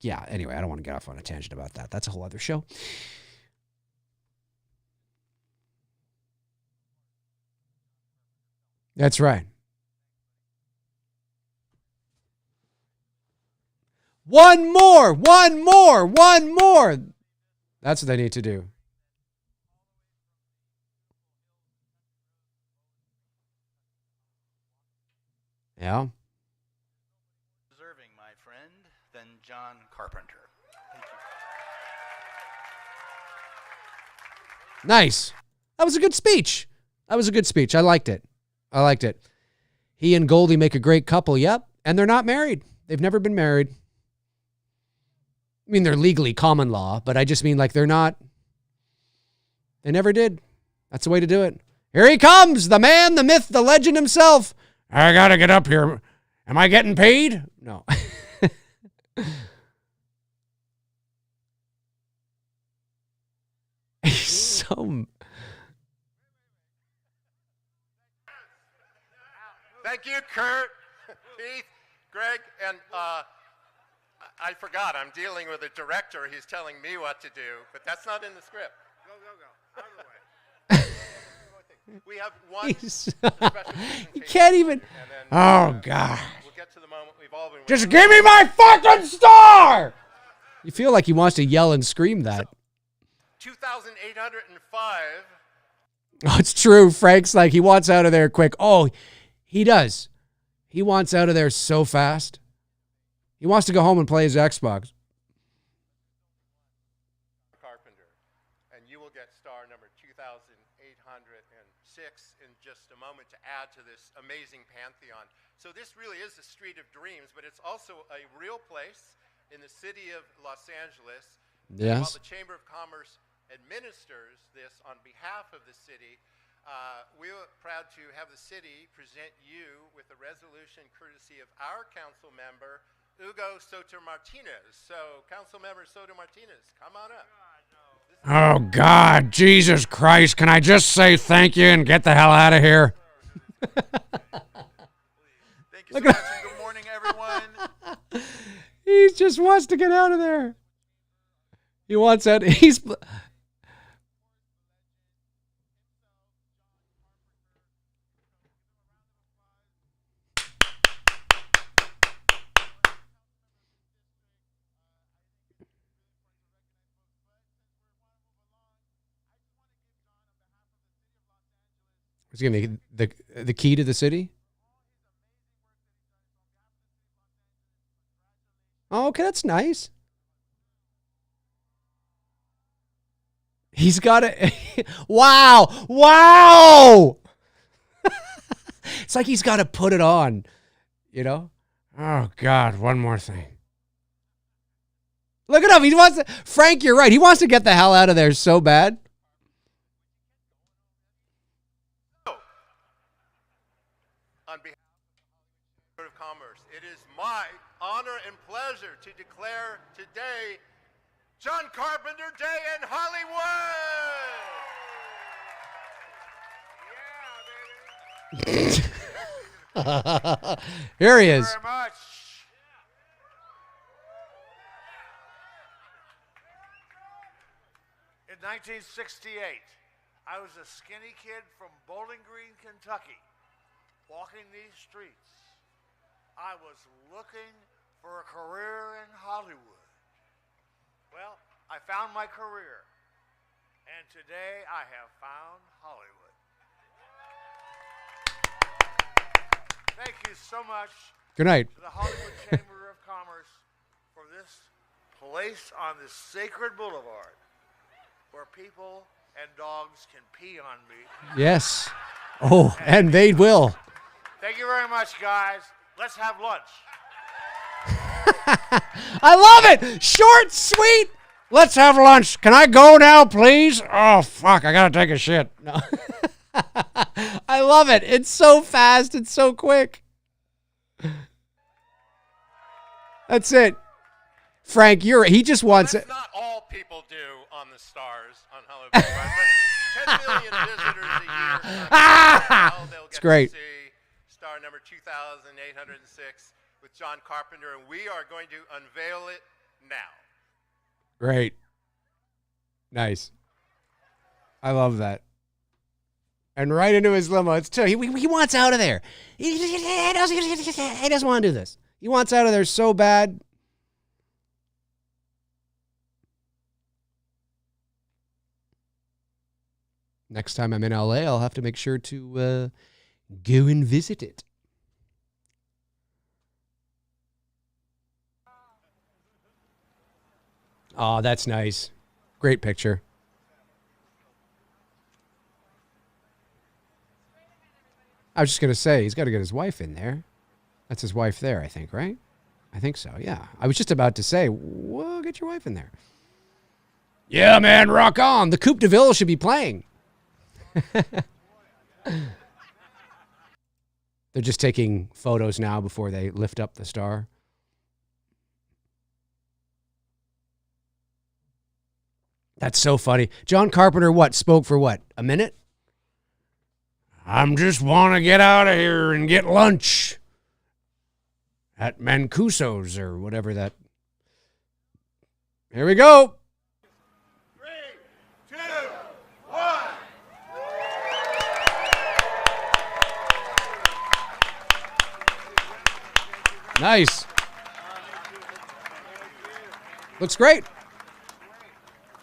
yeah. Anyway, I don't want to get off on a tangent about that. That's a whole other show. That's right. One more. That's what they need to do. Yeah. Deserving, my friend, than John Carpenter. Thank you. Nice. That was a good speech. I liked it. He and Goldie make a great couple. Yep. And they're not married. They've never been married. I mean, they're legally common law, but I just mean like they're not. They never did. That's the way to do it. Here he comes, the man, the myth, the legend himself. I got to get up here. Am I getting paid? No. home. Thank you, Kurt, Keith, Greg, and I forgot. I'm dealing with a director. He's telling me what to do, but that's not in the script. Go. Out of the way. We have one special You can't even. and then, Oh, God. We'll get to the moment we've all been Just waiting. give me my fucking star! You feel like he wants to yell and scream that. 2,805. Oh, it's true. Frank's like, he wants out of there quick. Oh, he does. He wants out of there so fast. He wants to go home and play his Xbox. Carpenter. And you will get star number 2,806 in just a moment to add to this amazing pantheon. So this really is the Street of Dreams, but it's also a real place in the city of Los Angeles. Yes. While the Chamber of Commerce administers this on behalf of the city, we are proud to have the city present you with a resolution courtesy of our council member, Hugo Soto Martinez. So, Council Member Soto Martinez, come on up. Oh, God. Jesus Christ. Can I just say thank you and get the hell out of here? Thank you so much, and good morning, everyone. He just wants to get out of there. He wants out. He's. Is he gonna make the key to the city? Oh, okay, that's nice. He's got it. Wow. It's like he's got to put it on, you know? Oh, God, one more thing. Look at him. He wants to, Frank, you're right. He wants to get the hell out of there so bad. On behalf of the Chamber of Commerce, it is my honor and pleasure to declare today John Carpenter Day in Hollywood! Here he is. Very much. In 1968, I was a skinny kid from Bowling Green, Kentucky, walking these streets. I was looking for a career in Hollywood. Well, I found my career, and today I have found Hollywood. Thank you so much Good night. to the Hollywood Chamber of Commerce for this place on this sacred boulevard where people and dogs can pee on me. Yes. Oh, and they will. Thank you very much, guys. Let's have lunch. I love it. Short, sweet. Let's have lunch. Can I go now, please? Oh, fuck. I got to take a shit. No. I love it. It's so fast. It's so quick. That's it. Frank, he just wants it. That's not all people do on the stars on Hollywood Boulevard, but 10 million visitors a year. It's great. To see star number 2,806 with John Carpenter, and we are going to unveil it now. Great. Nice. I love that. And right into his limo. It's too. He wants out of there. He doesn't want to do this. He wants out of there so bad. Next time I'm in LA, I'll have to make sure to go and visit it. Oh, that's nice. Great picture. I was just going to say, he's got to get his wife in there. That's his wife there, I think, right? I think so, yeah. I was just about to say, well, get your wife in there. Yeah, man, rock on. The Coupe de Ville should be playing. They're just taking photos now before they lift up the star. That's so funny. John Carpenter, spoke for a minute? I'm just want to get out of here and get lunch at Mancuso's or whatever that. Here we go. 3, 2, 1. Nice. Looks great.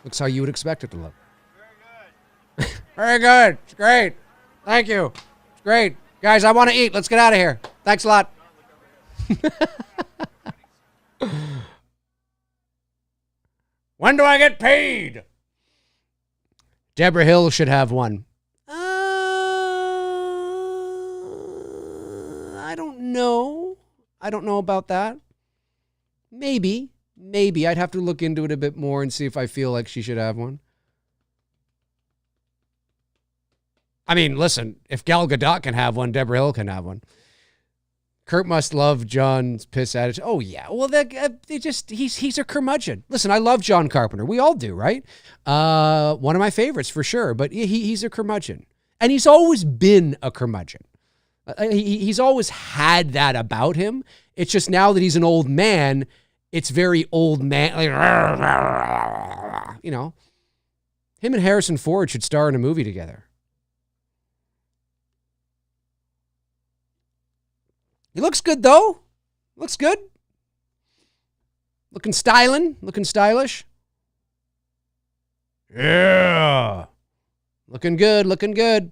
Looks how you would expect it to look. Very good. Very good. It's great. Thank you. It's great. Guys, I want to eat. Let's get out of here. Thanks a lot. When do I get paid? Deborah Hill should have one. I don't know. I don't know about that. Maybe. I'd have to look into it a bit more and see if I feel like she should have one. I mean, listen, if Gal Gadot can have one, Deborah Hill can have one. Kurt must love John's piss attitude. Oh, yeah. Well, he's a curmudgeon. Listen, I love John Carpenter. We all do, right? One of my favorites for sure, but he's a curmudgeon. And he's always been a curmudgeon. He's always had that about him. It's just now that he's an old man, it's very old man. Like, you know, him and Harrison Ford should star in a movie together. He looks good, though. Looks good. Looking stylish. Yeah. Looking good.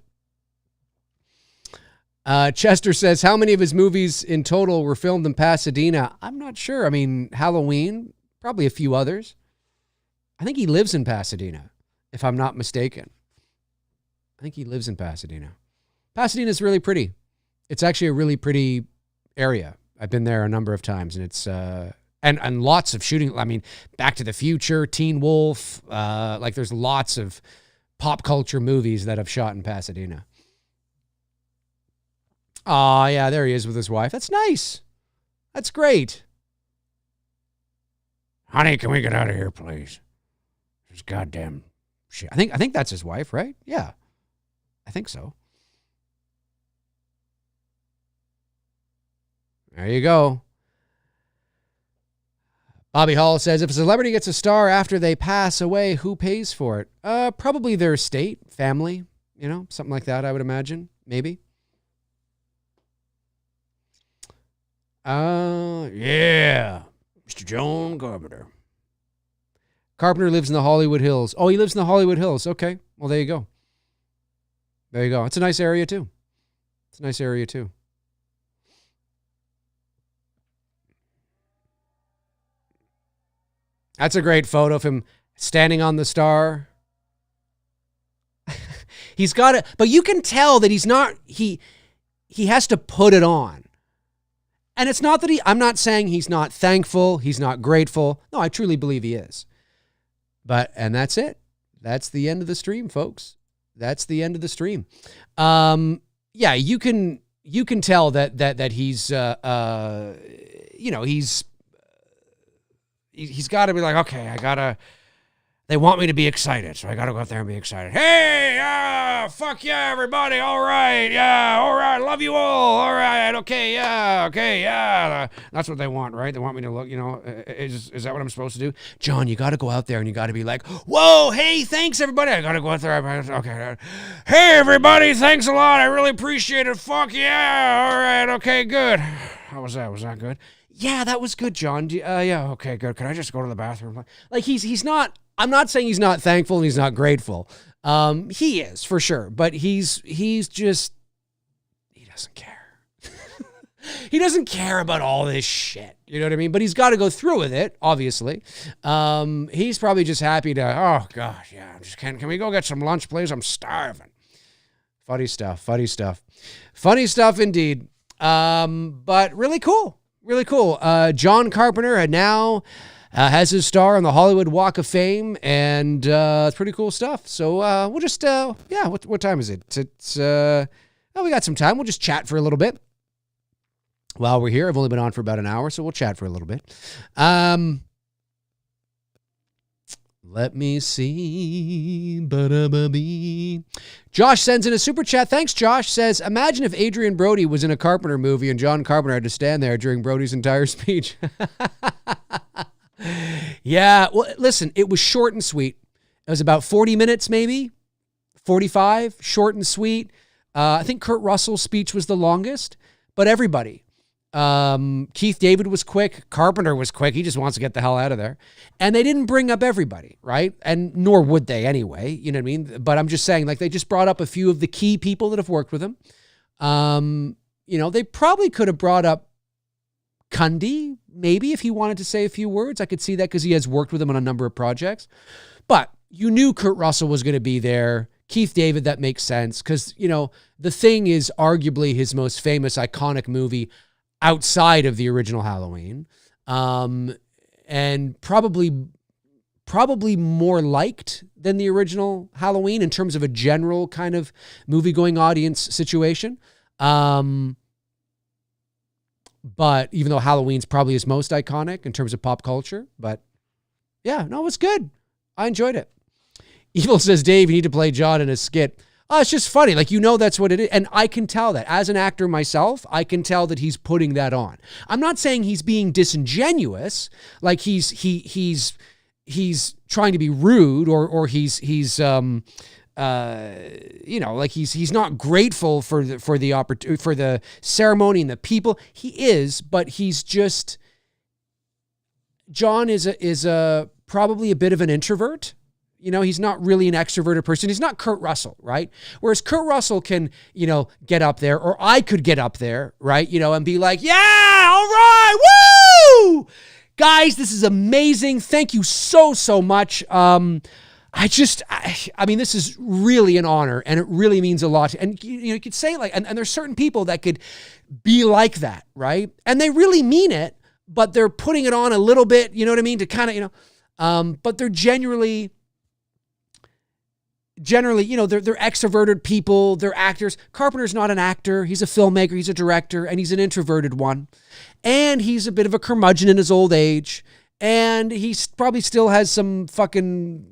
Chester says, how many of his movies in total were filmed in Pasadena? I'm not sure. I mean, Halloween, probably a few others. I think he lives in Pasadena, if I'm not mistaken. I think he lives in Pasadena. Pasadena's really pretty. It's actually a really pretty area. I've been there a number of times, and it's and lots of shooting. I mean, Back to the Future, Teen Wolf, like there's lots of pop culture movies that have shot in Pasadena. Oh, yeah, there he is with his wife. That's nice. That's great. Honey, can we get out of here, please? There's goddamn shit. I think that's his wife, right? Yeah. I think so. There you go. Bobby Hall says, if a celebrity gets a star after they pass away, who pays for it? Probably their estate, family, something like that, I would imagine. Maybe. Yeah. Mr. John Carpenter. Carpenter lives in the Hollywood Hills. Oh, he lives in the Hollywood Hills. Okay. Well, there you go. It's a nice area, too. That's a great photo of him standing on the star. He's got it, but you can tell that he's not, he has to put it on. And it's not that I'm not saying he's not thankful, he's not grateful. No, I truly believe he is. And that's it. That's the end of the stream, folks. That's the end of the stream. Yeah, you can tell that he's, he's got to be like, okay, they want me to be excited, so I got to go out there and be excited. Hey, fuck yeah, everybody, all right, love you all right, okay, yeah. That's what they want, right? They want me to look, is that what I'm supposed to do? John, you got to go out there and you got to be like, whoa, hey, thanks, everybody. I got to go out there, okay. Hey, everybody, thanks a lot, I really appreciate it, fuck yeah, all right, okay, good. How was that? Was that good? Yeah, that was good, John. Yeah, okay, good. Can I just go to the bathroom? Like, he's not, I'm not saying he's not thankful and he's not grateful. He is, for sure. But he's just, he doesn't care. He doesn't care about all this shit. You know what I mean? But he's got to go through with it, obviously. He's probably just happy to, oh, gosh, yeah, can we go get some lunch, please? I'm starving. Funny stuff indeed. But really cool. Really cool. John Carpenter now has his star on the Hollywood Walk of Fame, and it's pretty cool stuff. So we'll just, what time is it? It's, we got some time. We'll just chat for a little bit while we're here. I've only been on for about an hour, so we'll chat for a little bit. Let me see. Ba-da-ba-bee. Josh sends in a super chat. Thanks, Josh. Says, imagine if Adrian Brody was in a Carpenter movie and John Carpenter had to stand there during Brody's entire speech. Yeah, well, listen, it was short and sweet. It was about 40 minutes, maybe 45, short and sweet. I think Kurt Russell's speech was the longest, but everybody. Keith David was quick. Carpenter was quick. He just wants to get the hell out of there. And they didn't bring up everybody, right? And nor would they anyway, you know what I mean? But I'm just saying, like, they just brought up a few of the key people that have worked with him. You know, they probably could have brought up Cundy, maybe, if he wanted to say a few words. I could see that because he has worked with him on a number of projects. But you knew Kurt Russell was going to be there. Keith David, that makes sense because, you know, The Thing is arguably his most famous, iconic movie outside of the original Halloween, and probably more liked than the original Halloween in terms of a general kind of movie-going audience situation. But even though Halloween's probably his most iconic in terms of pop culture, but yeah, no, it was good. I enjoyed it. Evil says, Dave, you need to play John in a skit. Oh, it's just funny. Like, you know, that's what it is. And I can tell that. As an actor myself, I can tell that he's putting that on. I'm not saying he's being disingenuous, like he's trying to be rude or he's you know, like he's not grateful for the opportunity, for the ceremony and the people. He is, but he's just, John is probably a bit of an introvert. You know, he's not really an extroverted person. He's not Kurt Russell, right? Whereas Kurt Russell can, you know, get up there, or I could get up there, right? You know, and be like, yeah, all right, woo! Guys, this is amazing. Thank you so much. I mean, this is really an honor, and it really means a lot. And, you know, you could say, like, and there's certain people that could be like that, right? And they really mean it, but they're putting it on a little bit, you know what I mean? To kind of, you know, but they're generally, you know, they're extroverted people, they're actors. Carpenter's not an actor. He's a filmmaker, he's a director, and he's an introverted one. And he's a bit of a curmudgeon in his old age. And he probably still has some fucking,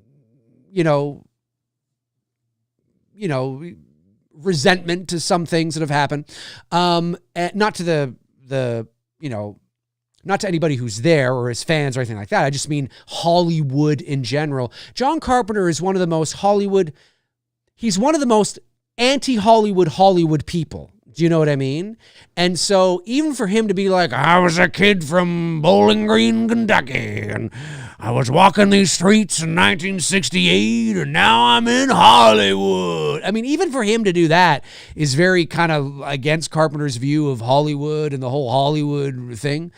you know, resentment to some things that have happened. And not to the, you know, not to anybody who's there or his fans or anything like that. I just mean Hollywood in general. John Carpenter is one of the most he's one of the most anti-Hollywood people. Do you know what I mean? And so even for him to be like, I was a kid from Bowling Green, Kentucky, and I was walking these streets in 1968, and now I'm in Hollywood. I mean, even for him to do that is very kind of against Carpenter's view of Hollywood and the whole Hollywood thing.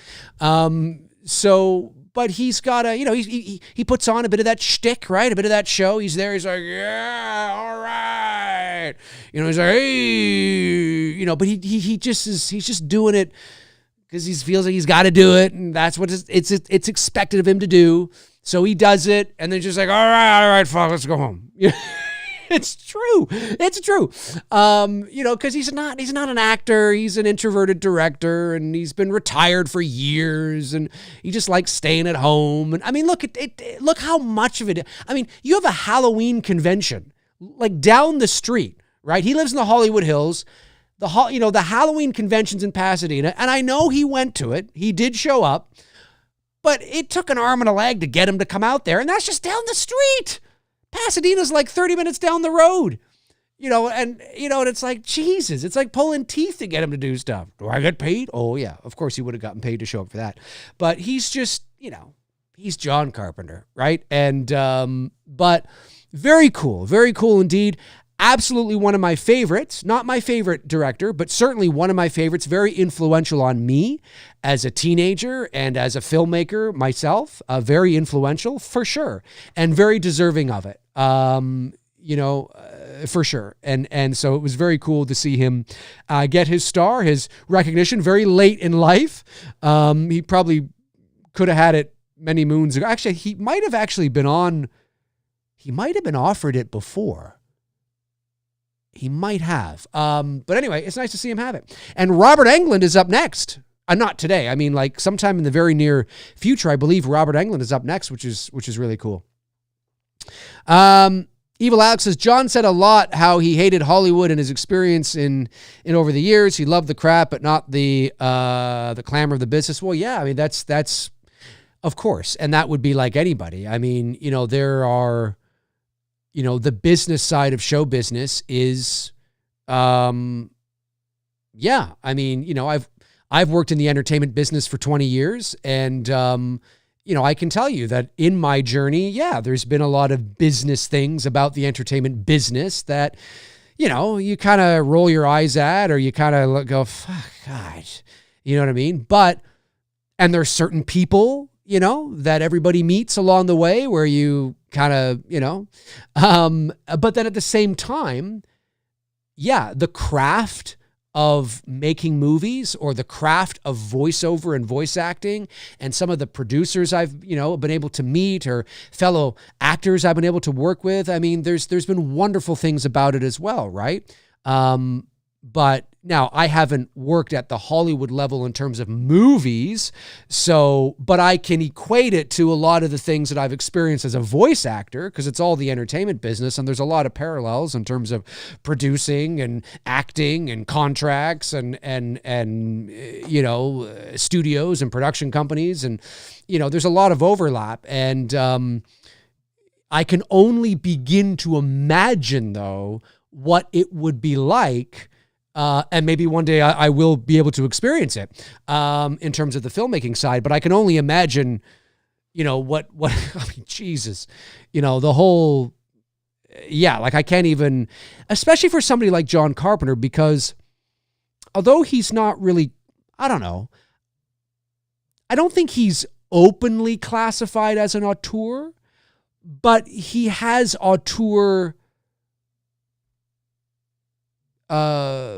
But he's got a, you know, he puts on a bit of that shtick, right? A bit of that show. He's there. He's like, yeah, all right. You know, he's like, hey, you know, but he just is, he's just doing it because he feels like he's got to do it. And that's what it's expected of him to do. So he does it. And then just like, all right, fuck, let's go home. It's true. It's true. You know, because he's not an actor. He's an introverted director, and he's been retired for years, and he just likes staying at home. And I mean, look how much of it. I mean, you have a Halloween convention like down the street, right? He lives in the Hollywood Hills. The Halloween convention's in Pasadena, and I know he went to it. He did show up, but it took an arm and a leg to get him to come out there, and that's just down the street. Pasadena's like 30 minutes down the road, you know, and it's like, Jesus, it's like pulling teeth to get him to do stuff. Do I get paid? Oh yeah. Of course he would have gotten paid to show up for that, but he's just, you know, he's John Carpenter. Right. And, but very cool indeed. Absolutely one of my favorites, not my favorite director, but certainly one of my favorites, very influential on me as a teenager and as a filmmaker myself, very influential for sure, and very deserving of it, you know, for sure. And so it was very cool to see him get his star, his recognition very late in life. He probably could have had it many moons ago. Actually, he might have been offered it before. He might have. But anyway, it's nice to see him have it. And Robert Englund is up next. Not today. I mean, like sometime in the very near future, I believe Robert Englund is up next, which is really cool. Evil Alex says, John said a lot how he hated Hollywood and his experience in over the years. He loved the crap, but not the clamor of the business. Well, yeah, I mean, that's of course. And that would be like anybody. I mean, there are, the business side of show business is, yeah, I mean, I've worked in the entertainment business for 20 years, and, I can tell you that in my journey, yeah, there's been a lot of business things about the entertainment business that, you kind of roll your eyes at, or you kind of go, fuck, God, you know what I mean? And there's certain people, that everybody meets along the way where you kind of, but then at the same time, yeah, the craft of making movies, or the craft of voiceover and voice acting, and some of the producers I've, been able to meet, or fellow actors I've been able to work with. I mean, there's been wonderful things about it as well, right? But now I haven't worked at the Hollywood level in terms of movies, but I can equate it to a lot of the things that I've experienced as a voice actor, because it's all the entertainment business, and there's a lot of parallels in terms of producing and acting and contracts and studios and production companies, and there's a lot of overlap, and I can only begin to imagine, though, what it would be like. And maybe one day I will be able to experience it in terms of the filmmaking side. But I can only imagine, what I mean, Jesus, the whole, yeah, like I can't even, especially for somebody like John Carpenter, because although he's not really, I don't know, I don't think he's openly classified as an auteur, but he has auteur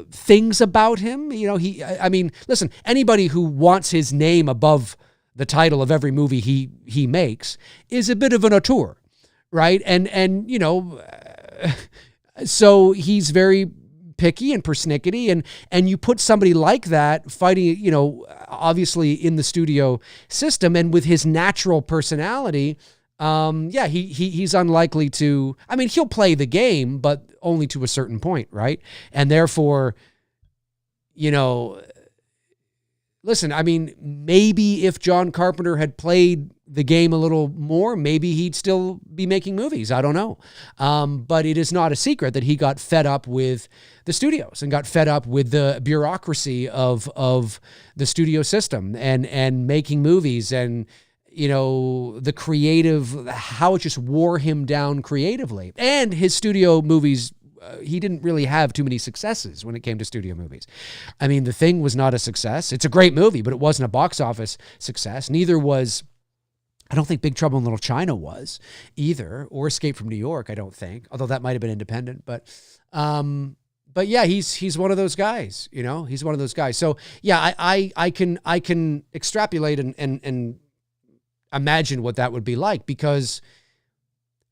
things about him. I mean, listen, anybody who wants his name above the title of every movie he makes is a bit of an auteur, right? And so he's very picky and persnickety, and you put somebody like that fighting, obviously in the studio system, and with his natural personality, yeah, he's unlikely to, I mean, he'll play the game, but only to a certain point, right? And therefore, listen, I mean, maybe if John Carpenter had played the game a little more, maybe he'd still be making movies. I don't know. But it is not a secret that he got fed up with the studios and got fed up with the bureaucracy of the studio system and making movies, and the creative, how it just wore him down creatively. And his studio movies, he didn't really have too many successes when it came to studio movies. I mean, The Thing was not a success. It's a great movie, but it wasn't a box office success. Neither was, I don't think Big Trouble in Little China was either, or Escape from New York, I don't think, although that might have been independent. But yeah, he's one of those guys, he's one of those guys. So yeah, I can extrapolate and imagine what that would be like, because,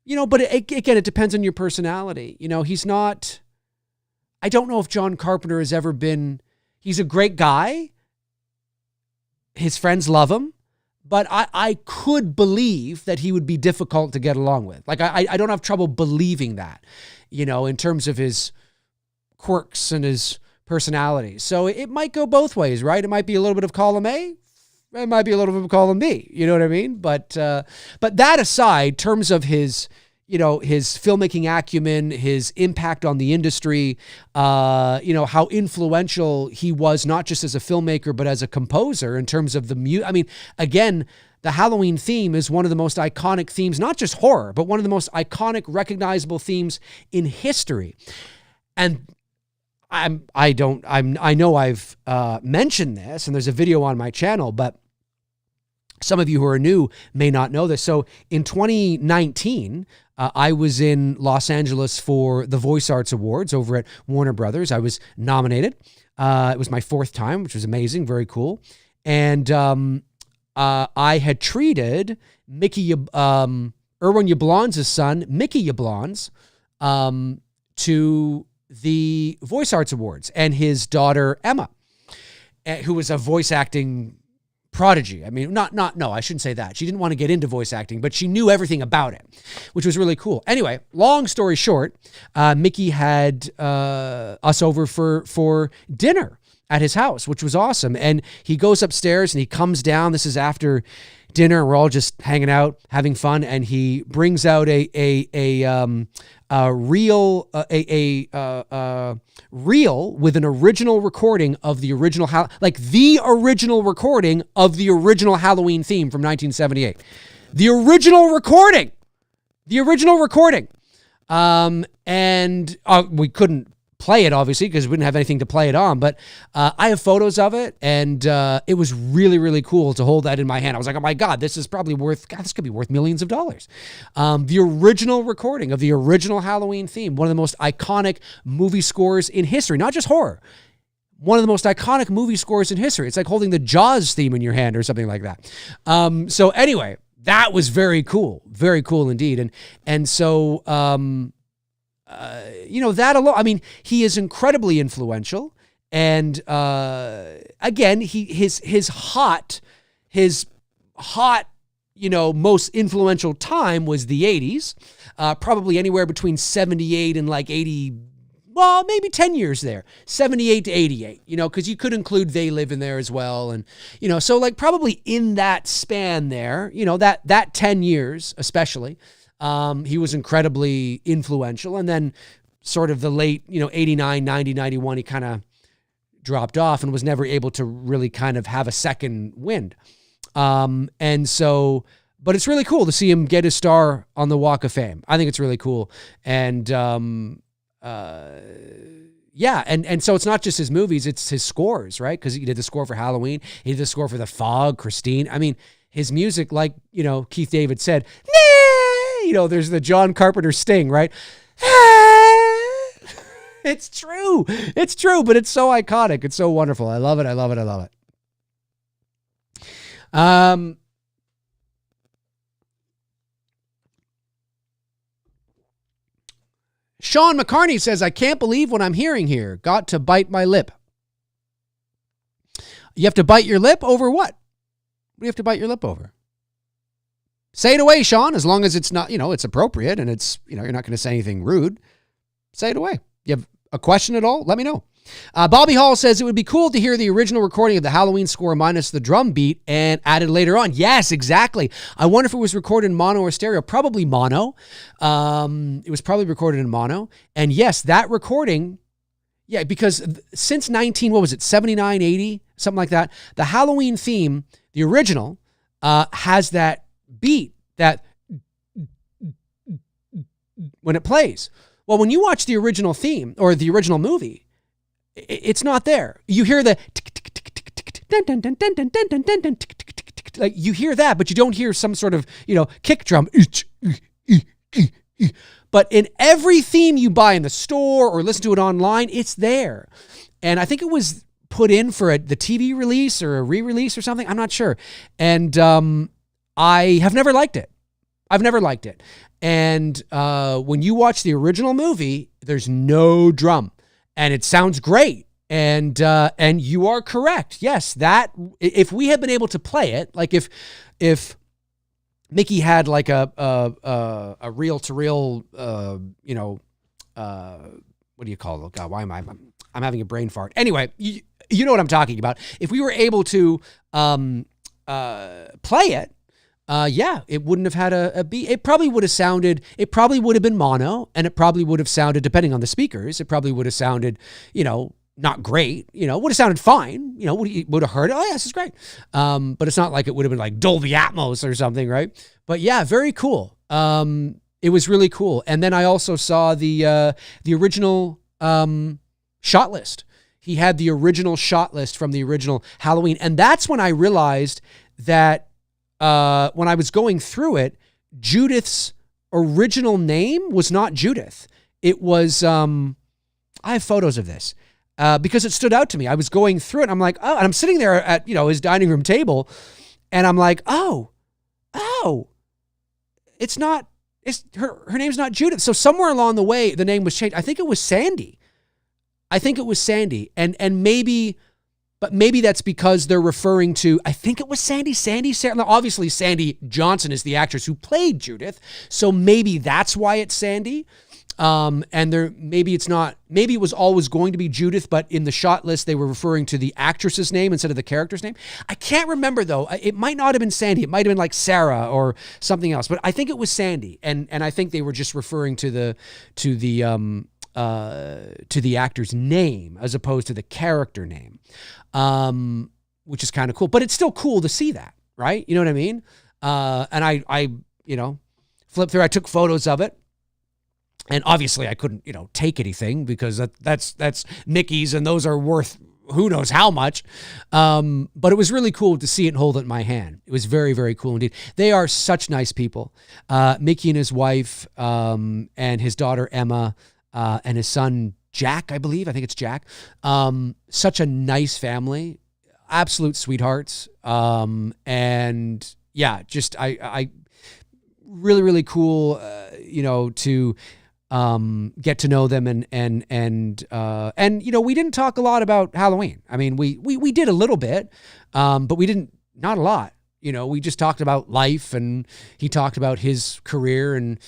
but again, it depends on your personality. He's not, I don't know if John Carpenter has ever been, he's a great guy. His friends love him, but I could believe that he would be difficult to get along with. Like, I don't have trouble believing that, in terms of his quirks and his personality. So it might go both ways, right? It might be a little bit of column A. It might be a little bit of column B, you know what I mean? But that aside, terms of his, his filmmaking acumen, his impact on the industry, how influential he was, not just as a filmmaker, but as a composer in terms of the music. I mean, again, the Halloween theme is one of the most iconic themes, not just horror, but one of the most iconic, recognizable themes in history. And I know I've mentioned this, and there's a video on my channel, but some of you who are new may not know this. So in 2019, I was in Los Angeles for the Voice Arts Awards over at Warner Brothers. I was nominated. It was my fourth time, which was amazing, very cool. And I had treated Erwin Yablans' son, Mickey Yablans, to the Voice Arts Awards, and his daughter, Emma, who was a voice acting prodigy. I mean, no, I shouldn't say that. She didn't want to get into voice acting, but she knew everything about it, which was really cool. Anyway, long story short, Mickey had us over for dinner at his house, which was awesome. And he goes upstairs and he comes down. This is after dinner. We're all just hanging out, having fun, and he brings out a reel with an original recording of the original the original recording of the original Halloween theme from 1978. The original recording. And we couldn't play it, obviously, because we didn't have anything to play it on, but I have photos of it, and it was really, really cool to hold that in my hand. I was like, oh my God, this is probably this could be worth millions of dollars. The original recording of the original Halloween theme, one of the most iconic movie scores in history, not just horror. One of the most iconic movie scores in history. It's like holding the Jaws theme in your hand or something like that. So anyway, that was very cool indeed. And so, that alone, I mean, he is incredibly influential. And again, his hot, most influential time was the 80s, probably anywhere between 78 and like 80, well, maybe 10 years there, 78 to 88, because you could include They Live in there as well. And, so like probably in that span there, that 10 years especially, he was incredibly influential. And then sort of the late, 89, 90, 91, he kind of dropped off and was never able to really kind of have a second wind. And so, but it's really cool to see him get his star on the Walk of Fame. I think it's really cool. And, yeah. And so it's not just his movies, it's his scores, right? Because he did the score for Halloween. He did the score for The Fog, Christine. I mean, his music, like, Keith David said, there's the John Carpenter sting, right? It's true, but it's so iconic. It's so wonderful. I love it. Sean McCartney says, I can't believe what I'm hearing here. Got to bite my lip. You have to bite your lip over what? What do you have to bite your lip over? Say it away, Sean, as long as it's not, it's appropriate and it's, you're not going to say anything rude. Say it away. You have a question at all? Let me know. Bobby Hall says it would be cool to hear the original recording of the Halloween score minus the drum beat and added later on. Yes, exactly. I wonder if it was recorded in mono or stereo. Probably mono. It was probably recorded in mono. And yes, that recording, yeah, because since 79, 80, something like that, the Halloween theme, the original, has that beat that when it plays. Well, when you watch the original theme or the original movie, it's not there. You hear the like you hear that, but you don't hear some sort of, kick drum. But in every theme you buy in the store or listen to it online, it's there. And I think it was put in for the TV release or a re-release or something. I'm not sure. And I have never liked it. I've never liked it. And when you watch the original movie, there's no drum. And it sounds great. And you are correct. Yes, that if we had been able to play it, like if Mickey had like a reel-to-reel, what do you call it? God, why am I'm having a brain fart. Anyway, you know what I'm talking about. If we were able to play it, yeah, it wouldn't have had a beat. It probably would have been mono, and it probably would have sounded, depending on the speakers, it probably would have sounded, not great, would have sounded fine, would have heard, oh yeah, this is great. But it's not like it would have been like Dolby Atmos or something, right? But yeah, very cool. It was really cool. And then I also saw the original shot list. He had the original shot list from the original Halloween. And that's when I realized that when I was going through it, Judith's original name was not Judith. It was, I have photos of this because it stood out to me. I was going through it. And I'm like, oh, and I'm sitting there at, his dining room table and I'm like, oh, her name's not Judith. So somewhere along the way, the name was changed. I think it was Sandy. And maybe But maybe that's because they're referring to, I think it was Sandy. Obviously, Sandy Johnson is the actress who played Judith. So maybe that's why it's Sandy. And maybe it's not, maybe it was always going to be Judith, but in the shot list, they were referring to the actress's name instead of the character's name. I can't remember though. It might not have been Sandy. It might have been like Sarah or something else, but I think it was Sandy. And I think they were just referring to the actor's name as opposed to the character name, which is kind of cool. But it's still cool to see that, right? You know what I mean? And I flipped through. I took photos of it. And obviously I couldn't, take anything because that's Mickey's and those are worth who knows how much. But it was really cool to see it and hold it in my hand. It was very, very cool indeed. They are such nice people. Mickey and his wife and his daughter Emma and his son Jack, I believe. I think it's Jack. Such a nice family. Absolute sweethearts. And yeah, just I really, really cool, to get to know them and we didn't talk a lot about Halloween. I mean, we did a little bit, but we didn't, not a lot. We just talked about life, and he talked about his career, and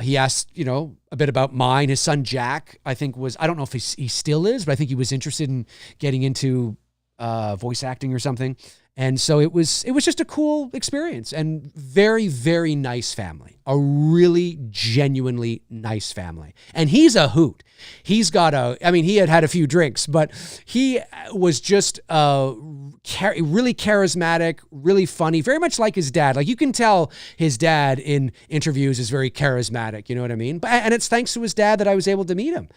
he asked, a bit about mine. His son Jack, I think I don't know if he still is, but I think he was interested in getting into voice acting or something. And so it was just a cool experience, and very, very nice family. A really genuinely nice family. And he's a hoot. He's got he had a few drinks, but he was just really charismatic, really funny, very much like his dad. Like you can tell his dad in interviews is very charismatic, you know what I mean? And it's thanks to his dad that I was able to meet him.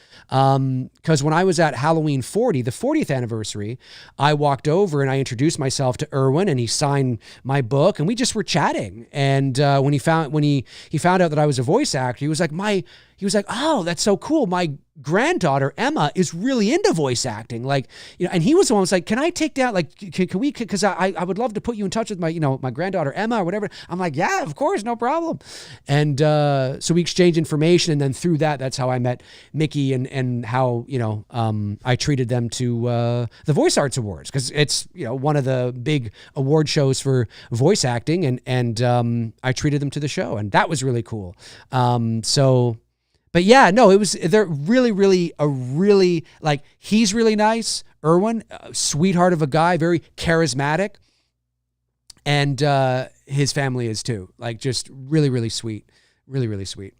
Because when I was at Halloween 40, the 40th anniversary, I walked over and I introduced myself to Erwin, and he signed my book, and we just were chatting. And when he found out that I was a voice actor, he was like, oh, that's so cool. My granddaughter Emma is really into voice acting, and he was the one who was like, can I take down, can we, because I would love to put you in touch with my granddaughter Emma or whatever. I'm like, yeah, of course, no problem. And so we exchanged information, and then through that's how I met Mickey, and how I treated them to the Voice Arts Awards, because it's one of the big award shows for voice acting, and I treated them to the show, and that was really cool. But yeah, no, they're really, really, he's really nice. Erwin, sweetheart of a guy, very charismatic. And his family is too. Just really, really sweet. Really, really sweet.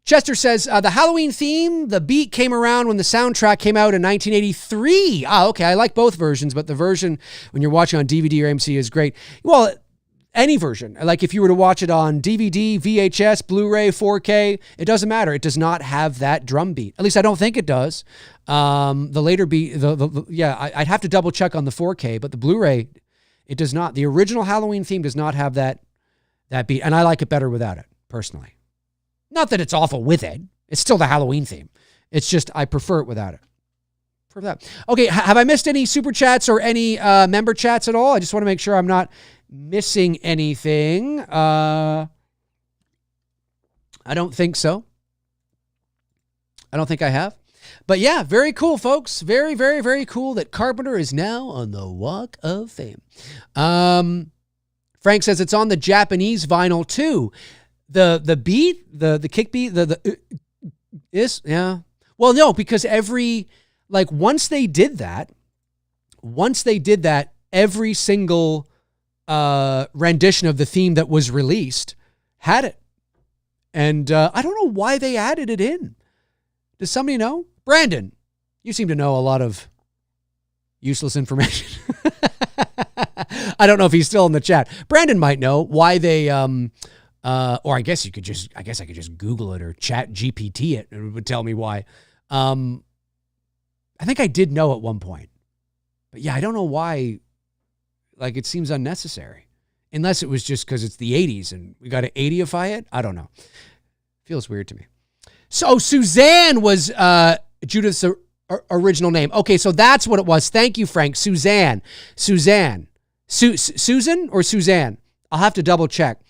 Chester says, the Halloween theme, the beat came around when the soundtrack came out in 1983. Okay, I like both versions, but the version when you're watching on DVD or AMC is great. Well, any version. If you were to watch it on DVD, VHS, Blu-ray, 4K, it doesn't matter. It does not have that drum beat. At least I don't think it does. The later beat, I'd have to double check on the 4K, but the Blu-ray, it does not. The original Halloween theme does not have that beat, and I like it better without it, personally. Not that it's awful with it. It's still the Halloween theme. It's just I prefer it without it. For that. Okay, have I missed any super chats or any member chats at all? I just want to make sure I'm not missing anything. I don't think so. I don't think I have. But yeah, very cool, folks. Very, very, very cool that Carpenter is now on the Walk of Fame. Frank says it's on the Japanese vinyl too. The beat, the kick beat, is, yeah. Well, no, because once they did that, every single rendition of the theme that was released had it. And I don't know why they added it in. Does somebody know? Brandon, you seem to know a lot of useless information. I don't know if he's still in the chat. Brandon might know why they or I guess I could just Google it or chat GPT it, and it would tell me why. I think I did know at one point. But yeah, I don't know why. It seems unnecessary. Unless it was just because it's the 80s and we got to 80ify it. I don't know. Feels weird to me. So Suzanne was Judith's original name. Okay, so that's what it was. Thank you, Frank. Suzanne. Susan or Suzanne? I'll have to double check.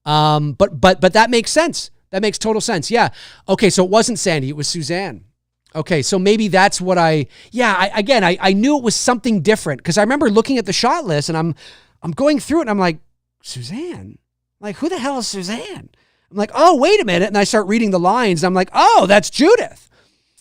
But that makes sense. That makes total sense. Yeah. Okay, so it wasn't Sandy. It was Suzanne. Okay, so maybe that's what I knew it was something different because I remember looking at the shot list and I'm going through it and I'm like, Suzanne? Like, who the hell is Suzanne? I'm like, oh, wait a minute. And I start reading the lines. And I'm like, oh, that's Judith.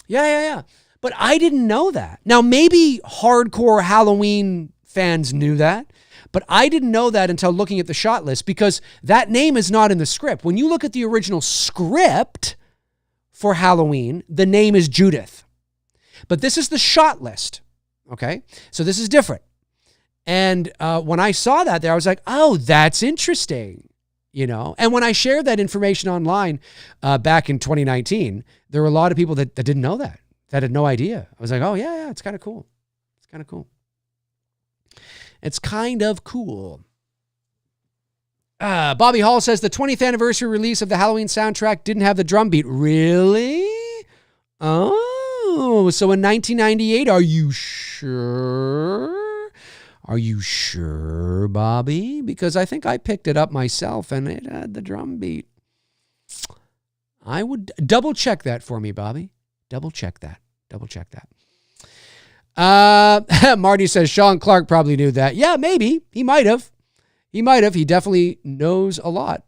Yeah. But I didn't know that. Now, maybe hardcore Halloween fans knew that, but I didn't know that until looking at the shot list because that name is not in the script. When you look at the original script for Halloween, the name is Judith. But this is the shot list, okay? So this is different. And when I saw that there, I was like, oh, that's interesting, you know? And when I shared that information online back in 2019, there were a lot of people that didn't know that had no idea. I was like, oh, yeah, it's kind of cool. It's kind of cool. It's kind of cool. Bobby Hall says the 20th anniversary release of the Halloween soundtrack didn't have the drum beat. Really? Oh, so in 1998, are you sure? Are you sure, Bobby? Because I think I picked it up myself and it had the drum beat. I would double check that for me, Bobby. Double check that. Marty says Sean Clark probably knew that. Yeah, maybe. He might have. He definitely knows a lot.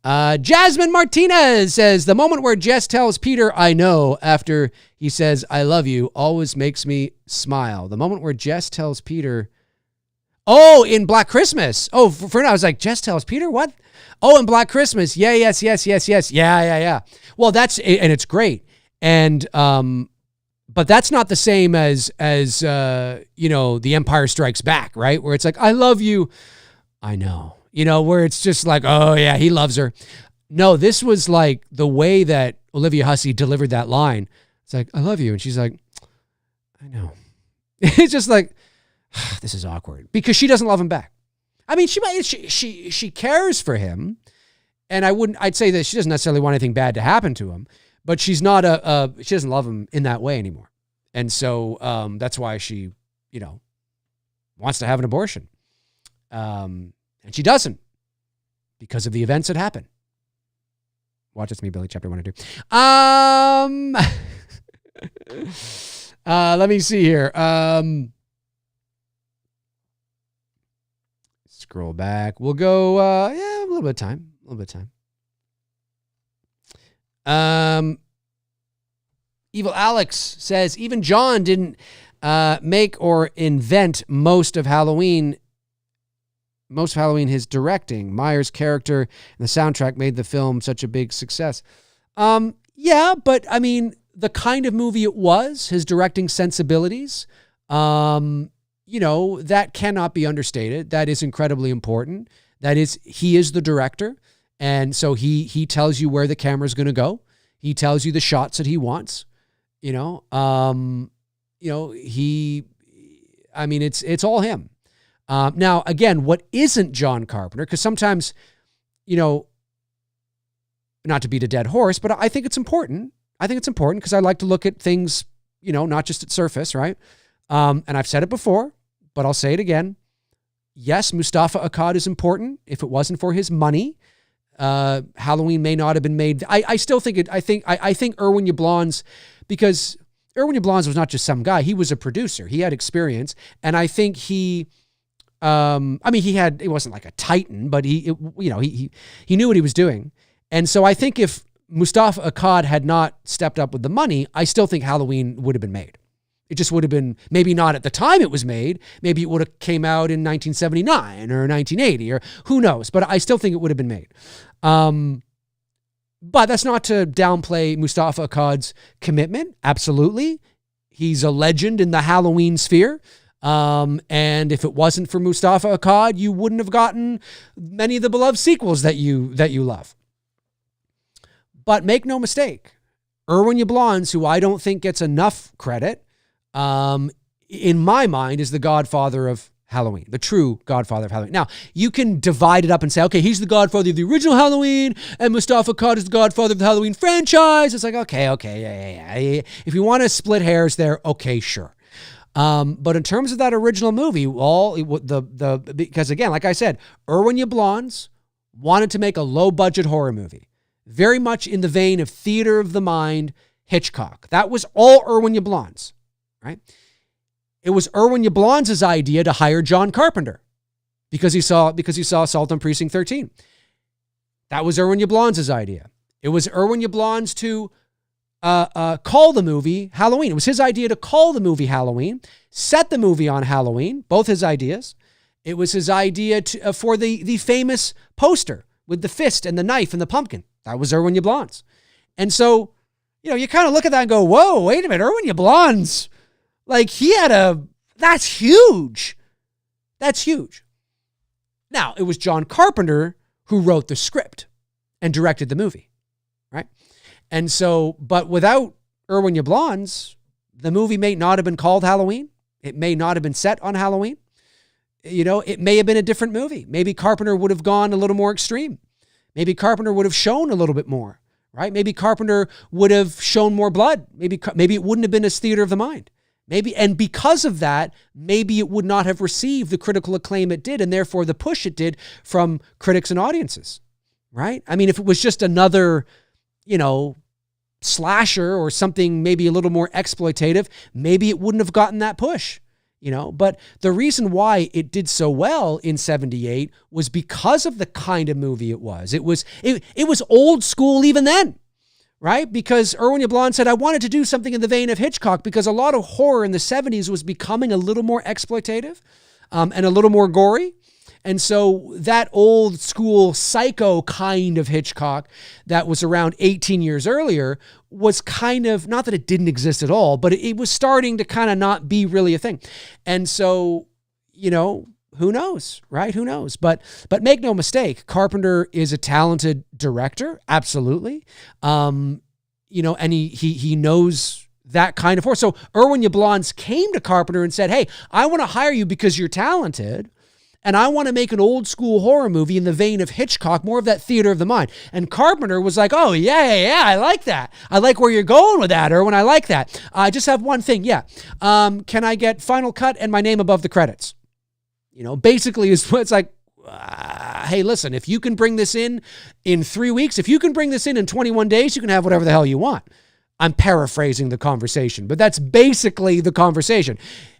Jasmine Martinez says, the moment where Jess tells Peter, I know, after he says, I love you, always makes me smile. The moment where Jess tells Peter, oh, in Black Christmas. Oh, for now, I was like, Jess tells Peter, what? Oh, in Black Christmas. Yeah, yes. Yeah. Well, and it's great. And, but that's not the same as The Empire Strikes Back, right? Where it's like, I love you. I know. Where it's just like, oh, yeah, he loves her. No, this was like the way that Olivia Hussey delivered that line. It's like, I love you. And she's like, I know. It's just like, this is awkward because she doesn't love him back. I mean, she cares for him. And I'd say that she doesn't necessarily want anything bad to happen to him, but she's not she doesn't love him in that way anymore. And so that's why she, wants to have an abortion. And she doesn't because of the events that happen. Watch It's Me, Billy, chapter 1 and 2. Let me see here. Scroll back. We'll go, a little bit of time. Evil Alex says, even John didn't make or invent most of Halloween, his directing. Myers' character and the soundtrack made the film such a big success. Yeah, but I mean, the kind of movie it was, his directing sensibilities, that cannot be understated. That is incredibly important. He is the director. And so he tells you where the camera's going to go. He tells you the shots that he wants, it's all him. Now, again, what isn't John Carpenter, because sometimes, not to beat a dead horse, but I think it's important. Because I like to look at things, not just at surface, right? And I've said it before, but I'll say it again. Yes, Mustafa Akkad is important. If it wasn't for his money, Halloween may not have been made. I still think I think Irwin Yablans, because Irwin Yablans was not just some guy. He was a producer. He had experience. And I think it wasn't like a titan, but he knew what he was doing. And so I think if Mustafa Akkad had not stepped up with the money, I still think Halloween would have been made. It just would have been, maybe not at the time it was made. Maybe it would have came out in 1979 or 1980 or who knows. But I still think it would have been made. But that's not to downplay Mustafa Akkad's commitment. Absolutely. He's a legend in the Halloween sphere. And if it wasn't for Mustafa Akkad, you wouldn't have gotten many of the beloved sequels that you love. But make no mistake, Irwin Yablans, who I don't think gets enough credit, in my mind, is the godfather of Halloween, the true godfather of Halloween. Now, you can divide it up and say, okay, he's the godfather of the original Halloween, and Mustafa Akkad is the godfather of the Halloween franchise. It's like, okay, yeah. If you want to split hairs there, okay, sure. But in terms of that original movie, because again, like I said, Irwin Yablans wanted to make a low-budget horror movie, very much in the vein of Theater of the Mind. Hitchcock. That was all Irwin Yablon's, right? It was Irwin Yablon's idea to hire John Carpenter because he saw Assault on Precinct 13. That was Irwin Yablon's idea. It was Irwin Yablon's to call the movie Halloween. It was his idea to call the movie Halloween, set the movie on Halloween, both his ideas. It was his idea for the famous poster with the fist and the knife and the pumpkin. That was Irwin Yablon's. And so, you kind of look at that and go, whoa, wait a minute, Irwin Yablon's, like that's huge. That's huge. Now, it was John Carpenter who wrote the script and directed the movie, right? And so, but without Irwin Yablon's, the movie may not have been called Halloween. It may not have been set on Halloween. It may have been a different movie. Maybe Carpenter would have gone a little more extreme. Maybe Carpenter would have shown a little bit more, right? Maybe Carpenter would have shown more blood. Maybe it wouldn't have been as theater of the mind. And because of that, maybe it would not have received the critical acclaim it did, and therefore the push it did from critics and audiences, right? I mean, if it was just another, slasher or something maybe a little more exploitative, maybe it wouldn't have gotten that push, But the reason why it did so well in 78 was because of the kind of movie it was. It was old school even then. Right? Because Irwin Yablon said, I wanted to do something in the vein of Hitchcock because a lot of horror in the 70s was becoming a little more exploitative and a little more gory. And so that old school psycho kind of Hitchcock that was around 18 years earlier was kind of, not that it didn't exist at all, but it was starting to kind of not be really a thing. And so, who knows, right? Who knows? But make no mistake, Carpenter is a talented director, absolutely. And he knows that kind of horror. So Irwin Yablon came to Carpenter and said, hey, I want to hire you because you're talented, and I want to make an old school horror movie in the vein of Hitchcock, more of that theater of the mind. And Carpenter was like, oh, yeah, I like that. I like where you're going with that, Irwin. I like that. I just have one thing. Yeah. Can I get final cut and my name above the credits? Basically it's like, hey, listen, if you can bring this in 3 weeks, if you can bring this in 21 days, you can have whatever the hell you want. I'm paraphrasing the conversation, but that's basically the conversation.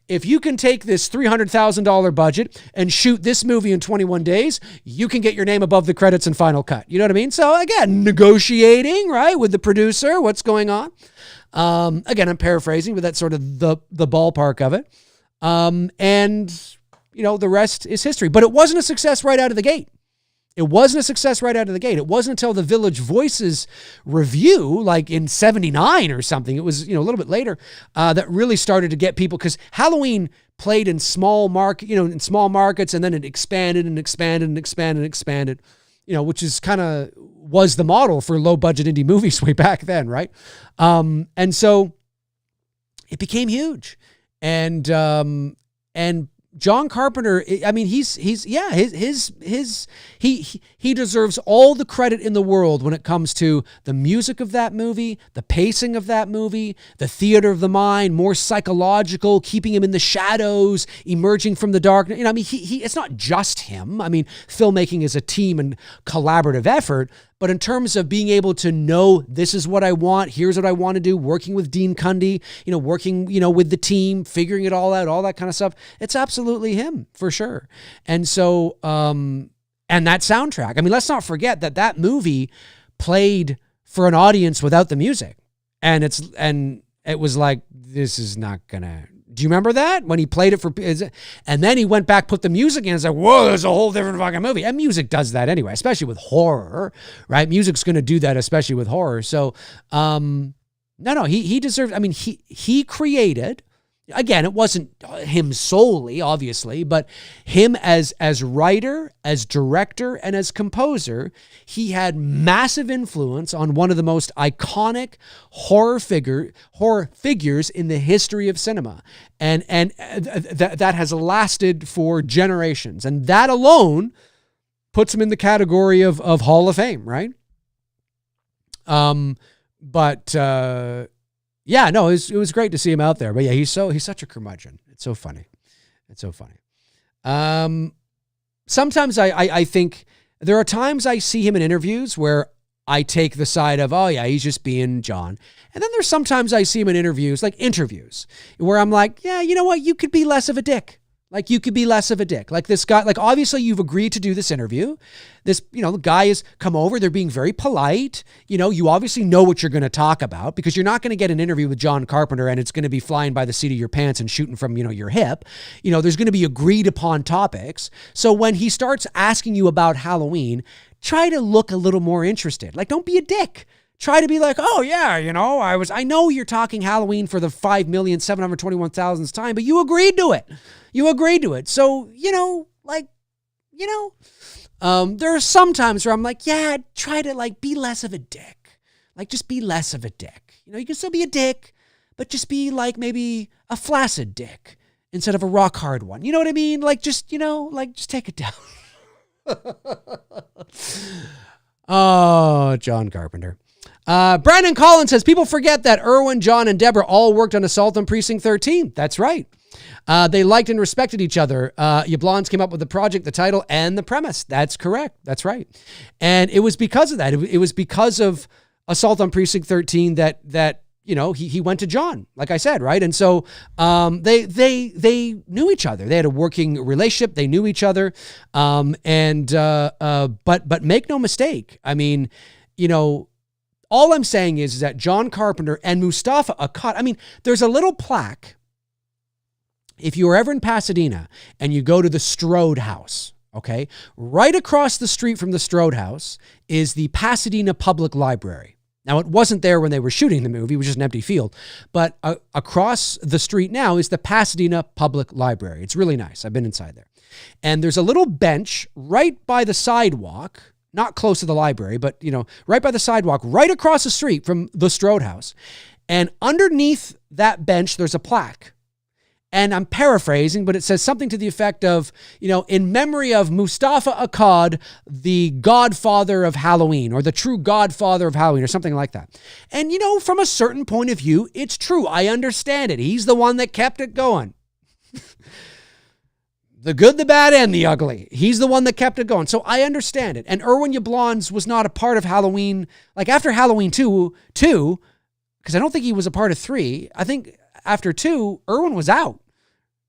If you can take this $300,000 budget and shoot this movie in 21 days, you can get your name above the credits and final cut. You know what I mean? So again, negotiating, right, with the producer, what's going on. Again, I'm paraphrasing, but that's sort of the ballpark of it. And the rest is history. But it wasn't a success right out of the gate. It wasn't a success right out of the gate. It wasn't until the Village Voices review, like in 79 or something, it was, a little bit later, that really started to get people, because Halloween played in small markets, and then it expanded and expanded and expanded and expanded, which is kind of was the model for low budget indie movies way back then. Right. And so it became huge. And John Carpenter, I mean, he deserves all the credit in the world when it comes to the music of that movie, the pacing of that movie, the theater of the mind, more psychological, keeping him in the shadows, emerging from the darkness. It's not just him. I mean, filmmaking is a team and collaborative effort. But in terms of being able to know this is what I want, here's what I want to do, working with Dean Cundy, working, with the team, figuring it all out, all that kind of stuff, it's absolutely him for sure. And so, and that soundtrack, I mean, let's not forget that movie played for an audience without the music. And it was like, this is not gonna, do you remember that? When he played it and then he went back, put the music in, and it's like, whoa, there's a whole different fucking movie. And music does that anyway, especially with horror, right? Music's going to do that, especially with horror. So, he deserves, I mean, he created, again, it wasn't him solely, obviously, but him as writer, as director, and as composer, he had massive influence on one of the most iconic horror figures in the history of cinema. And that has lasted for generations. And that alone puts him in the category of Hall of Fame, right? Yeah, no, it was great to see him out there. But yeah, he's such a curmudgeon. It's so funny. Sometimes I think there are times I see him in interviews where I take the side of, oh yeah, he's just being John. And then there's sometimes I see him in interviews, where I'm like, yeah, you know what? You could be less of a dick. Like, you could be less of a dick. Like, this guy, like, obviously you've agreed to do this interview. This, the guy has come over. They're being very polite. You obviously know what you're going to talk about, because you're not going to get an interview with John Carpenter and it's going to be flying by the seat of your pants and shooting from, your hip. There's going to be agreed upon topics. So when he starts asking you about Halloween, try to look a little more interested. Like, don't be a dick. Try to be like, oh yeah, I know you're talking Halloween for the 5,721,000th time, but you agreed to it. So, there are some times where I'm like, yeah, try to like be less of a dick. Like, just be less of a dick. You can still be a dick, but just be like maybe a flaccid dick instead of a rock hard one. You know what I mean? Like, just take it down. Oh, John Carpenter. Brandon Collins says, people forget that Irwin, John, and Deborah all worked on Assault on Precinct 13. That's right. They liked and respected each other. Yablans came up with the project, the title, and the premise. That's correct. That's right. And it was because of that. It was because of Assault on Precinct 13 that he went to John, like I said, right? And so they knew each other. They had a working relationship. They knew each other. But make no mistake. I mean, all I'm saying is that John Carpenter and Mustafa Akkad, there's a little plaque. If you were ever in Pasadena and you go to the Strode House, okay, right across the street from the Strode House is the Pasadena Public Library. Now, it wasn't there when they were shooting the movie. It was just an empty field. But across the street now is the Pasadena Public Library. It's really nice. I've been inside there. And there's a little bench right by the sidewalk, not close to the library, but, right by the sidewalk, right across the street from the Strode House. And underneath that bench, there's a plaque. And I'm paraphrasing, but it says something to the effect of, in memory of Mustafa Akkad, the godfather of Halloween, or the true godfather of Halloween, or something like that. And, from a certain point of view, it's true. I understand it. He's the one that kept it going. The good, the bad, and the ugly. He's the one that kept it going. So I understand it. And Irwin Yablans was not a part of Halloween, like after Halloween 2, because I don't think he was a part of 3. I think after 2, Irwin was out.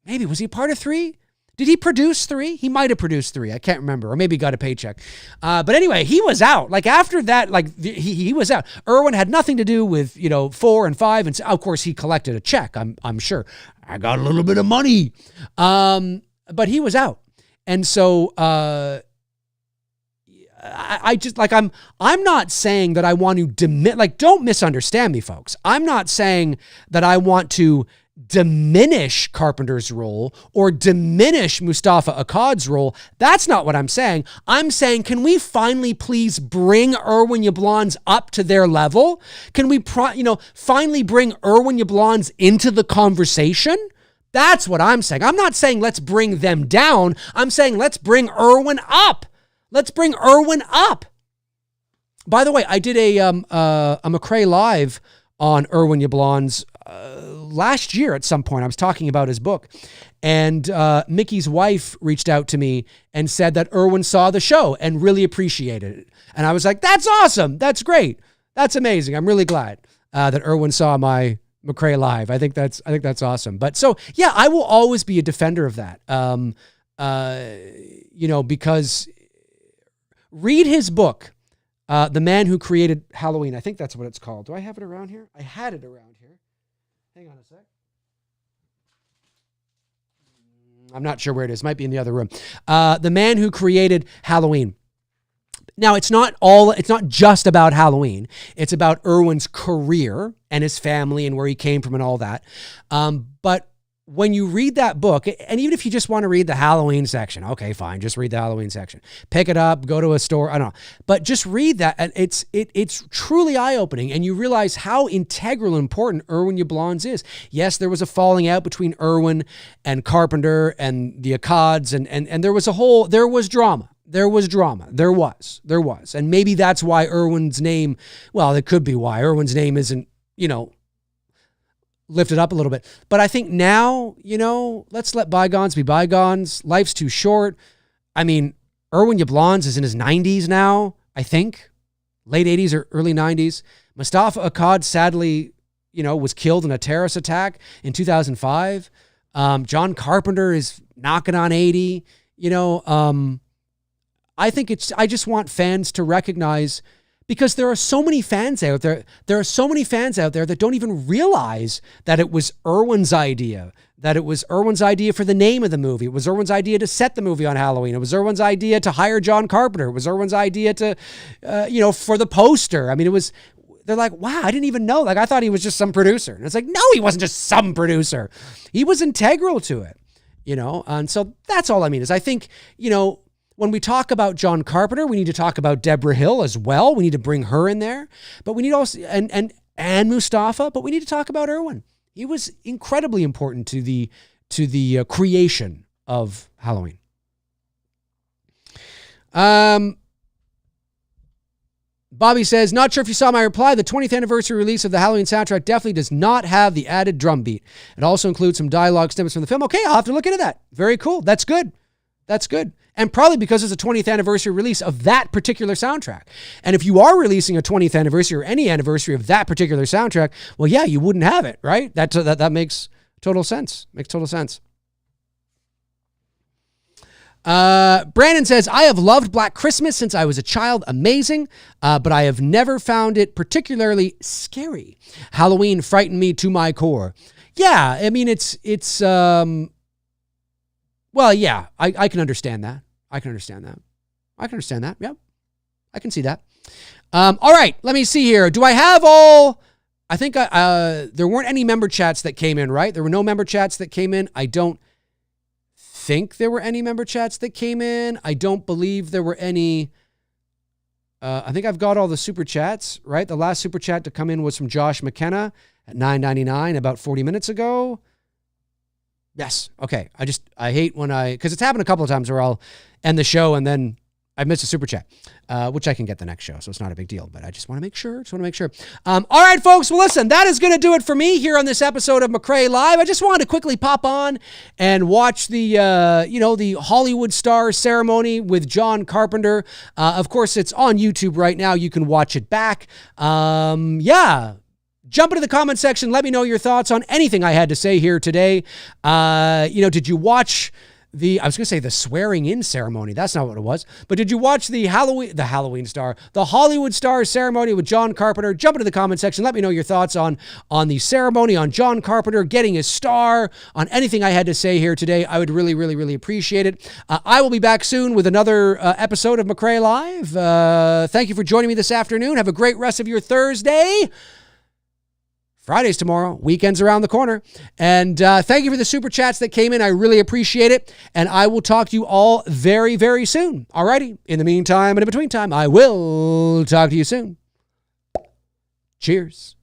Maybe, was he a part of 3? Did he produce 3? He might have produced 3. I can't remember. Or maybe he got a paycheck. But anyway, he was out. Like after that, he was out. Irwin had nothing to do with, 4 and 5. And so, of course, he collected a check, I'm sure. I got a little bit of money. But he was out. And so I just I'm not saying that I want to don't misunderstand me, folks. I'm not saying that I want to diminish Carpenter's role or diminish Mustafa Akkad's role. That's not what I'm saying. I'm saying, can we finally please bring Irwin Yablans up to their level? Can we finally bring Irwin Yablans into the conversation? That's what I'm saying. I'm not saying let's bring them down. I'm saying let's bring Irwin up. Let's bring Irwin up. By the way, I did a Mcrae Live on Irwin Yablans last year at some point. I was talking about his book. And Mickey's wife reached out to me and said that Irwin saw the show and really appreciated it. And I was like, that's awesome. That's great. That's amazing. I'm really glad that Irwin saw my Mcrae Live. I think that's awesome. But so, yeah, I will always be a defender of that. Because read his book, The Man Who Created Halloween. I think that's what it's called. Do I have it around here? I had it around here. Hang on a sec. I'm not sure where it is. It might be in the other room. The Man Who Created Halloween. Now, it's not just about Halloween. It's about Irwin's career and his family and where he came from and all that. But when you read that book, and even if you just want to read the Halloween section, okay, fine, just read the Halloween section. Pick it up, go to a store, I don't know. But just read that, and it's truly eye-opening, and you realize how integral and important Irwin Yablans is. Yes, there was a falling out between Irwin and Carpenter and the Akkads, and there was drama. There was. And maybe that's why Irwin's name, well, it could be why Irwin's name isn't, lifted up a little bit. But I think now, let's let bygones be bygones. Life's too short. I mean, Irwin Yablans is in his 90s now, I think. late 80s or early 90s. Mustafa Akkad sadly, was killed in a terrorist attack in 2005. John Carpenter is knocking on 80. I just want fans to recognize, because there are so many fans out there. There are so many fans out there that don't even realize that it was Irwin's idea, that it was Irwin's idea for the name of the movie. It was Irwin's idea to set the movie on Halloween. It was Irwin's idea to hire John Carpenter. It was Irwin's idea to, for the poster. I mean, they're like, wow, I didn't even know. Like, I thought he was just some producer. And it's like, no, he wasn't just some producer. He was integral to it, And so that's all I mean is I think, when we talk about John Carpenter, we need to talk about Deborah Hill as well. We need to bring her in there. But we need also, and Mustafa, but we need to talk about Irwin. He was incredibly important to the creation of Halloween. Bobby says, not sure if you saw my reply. The 20th anniversary release of the Halloween soundtrack definitely does not have the added drum beat. It also includes some dialogue snippets from the film. Okay, I'll have to look into that. Very cool. That's good. That's good. And probably because it's a 20th anniversary release of that particular soundtrack. And if you are releasing a 20th anniversary or any anniversary of that particular soundtrack, well, yeah, you wouldn't have it, right? That makes total sense. Makes total sense. Brandon says, I have loved Black Christmas since I was a child. Amazing. But I have never found it particularly scary. Halloween frightened me to my core. Yeah. I mean, well, yeah, I can understand that. I can understand that. Yep. I can see that. All right. Let me see here. Do I have all... I think there weren't any member chats that came in, right? There were no member chats that came in. I don't think there were any member chats that came in. I don't believe there were any... I think I've got all the super chats, right? The last super chat to come in was from Josh McKenna at $9.99 about 40 minutes ago. Yes. Okay. I hate when because it's happened a couple of times where I'll end the show and then I missed a super chat, which I can get the next show. So it's not a big deal, but I just want to make sure. All right, folks. Well, listen, that is going to do it for me here on this episode of Mcrae Live. I just wanted to quickly pop on and watch the Hollywood Star ceremony with John Carpenter. Of course, it's on YouTube right now. You can watch it back. Yeah. Jump into the comment section. Let me know your thoughts on anything I had to say here today. Did you watch I was going to say the swearing in ceremony. That's not what it was. But did you watch the Hollywood Star ceremony with John Carpenter? Jump into the comment section. Let me know your thoughts on the ceremony, on John Carpenter getting his star, on anything I had to say here today. I would really, really, really appreciate it. I will be back soon with another episode of Mcrae Live. Thank you for joining me this afternoon. Have a great rest of your Thursday. Friday's tomorrow. Weekend's around the corner. And thank you for the super chats that came in. I really appreciate it. And I will talk to you all very, very soon. Alrighty. In the meantime and in between time, I will talk to you soon. Cheers.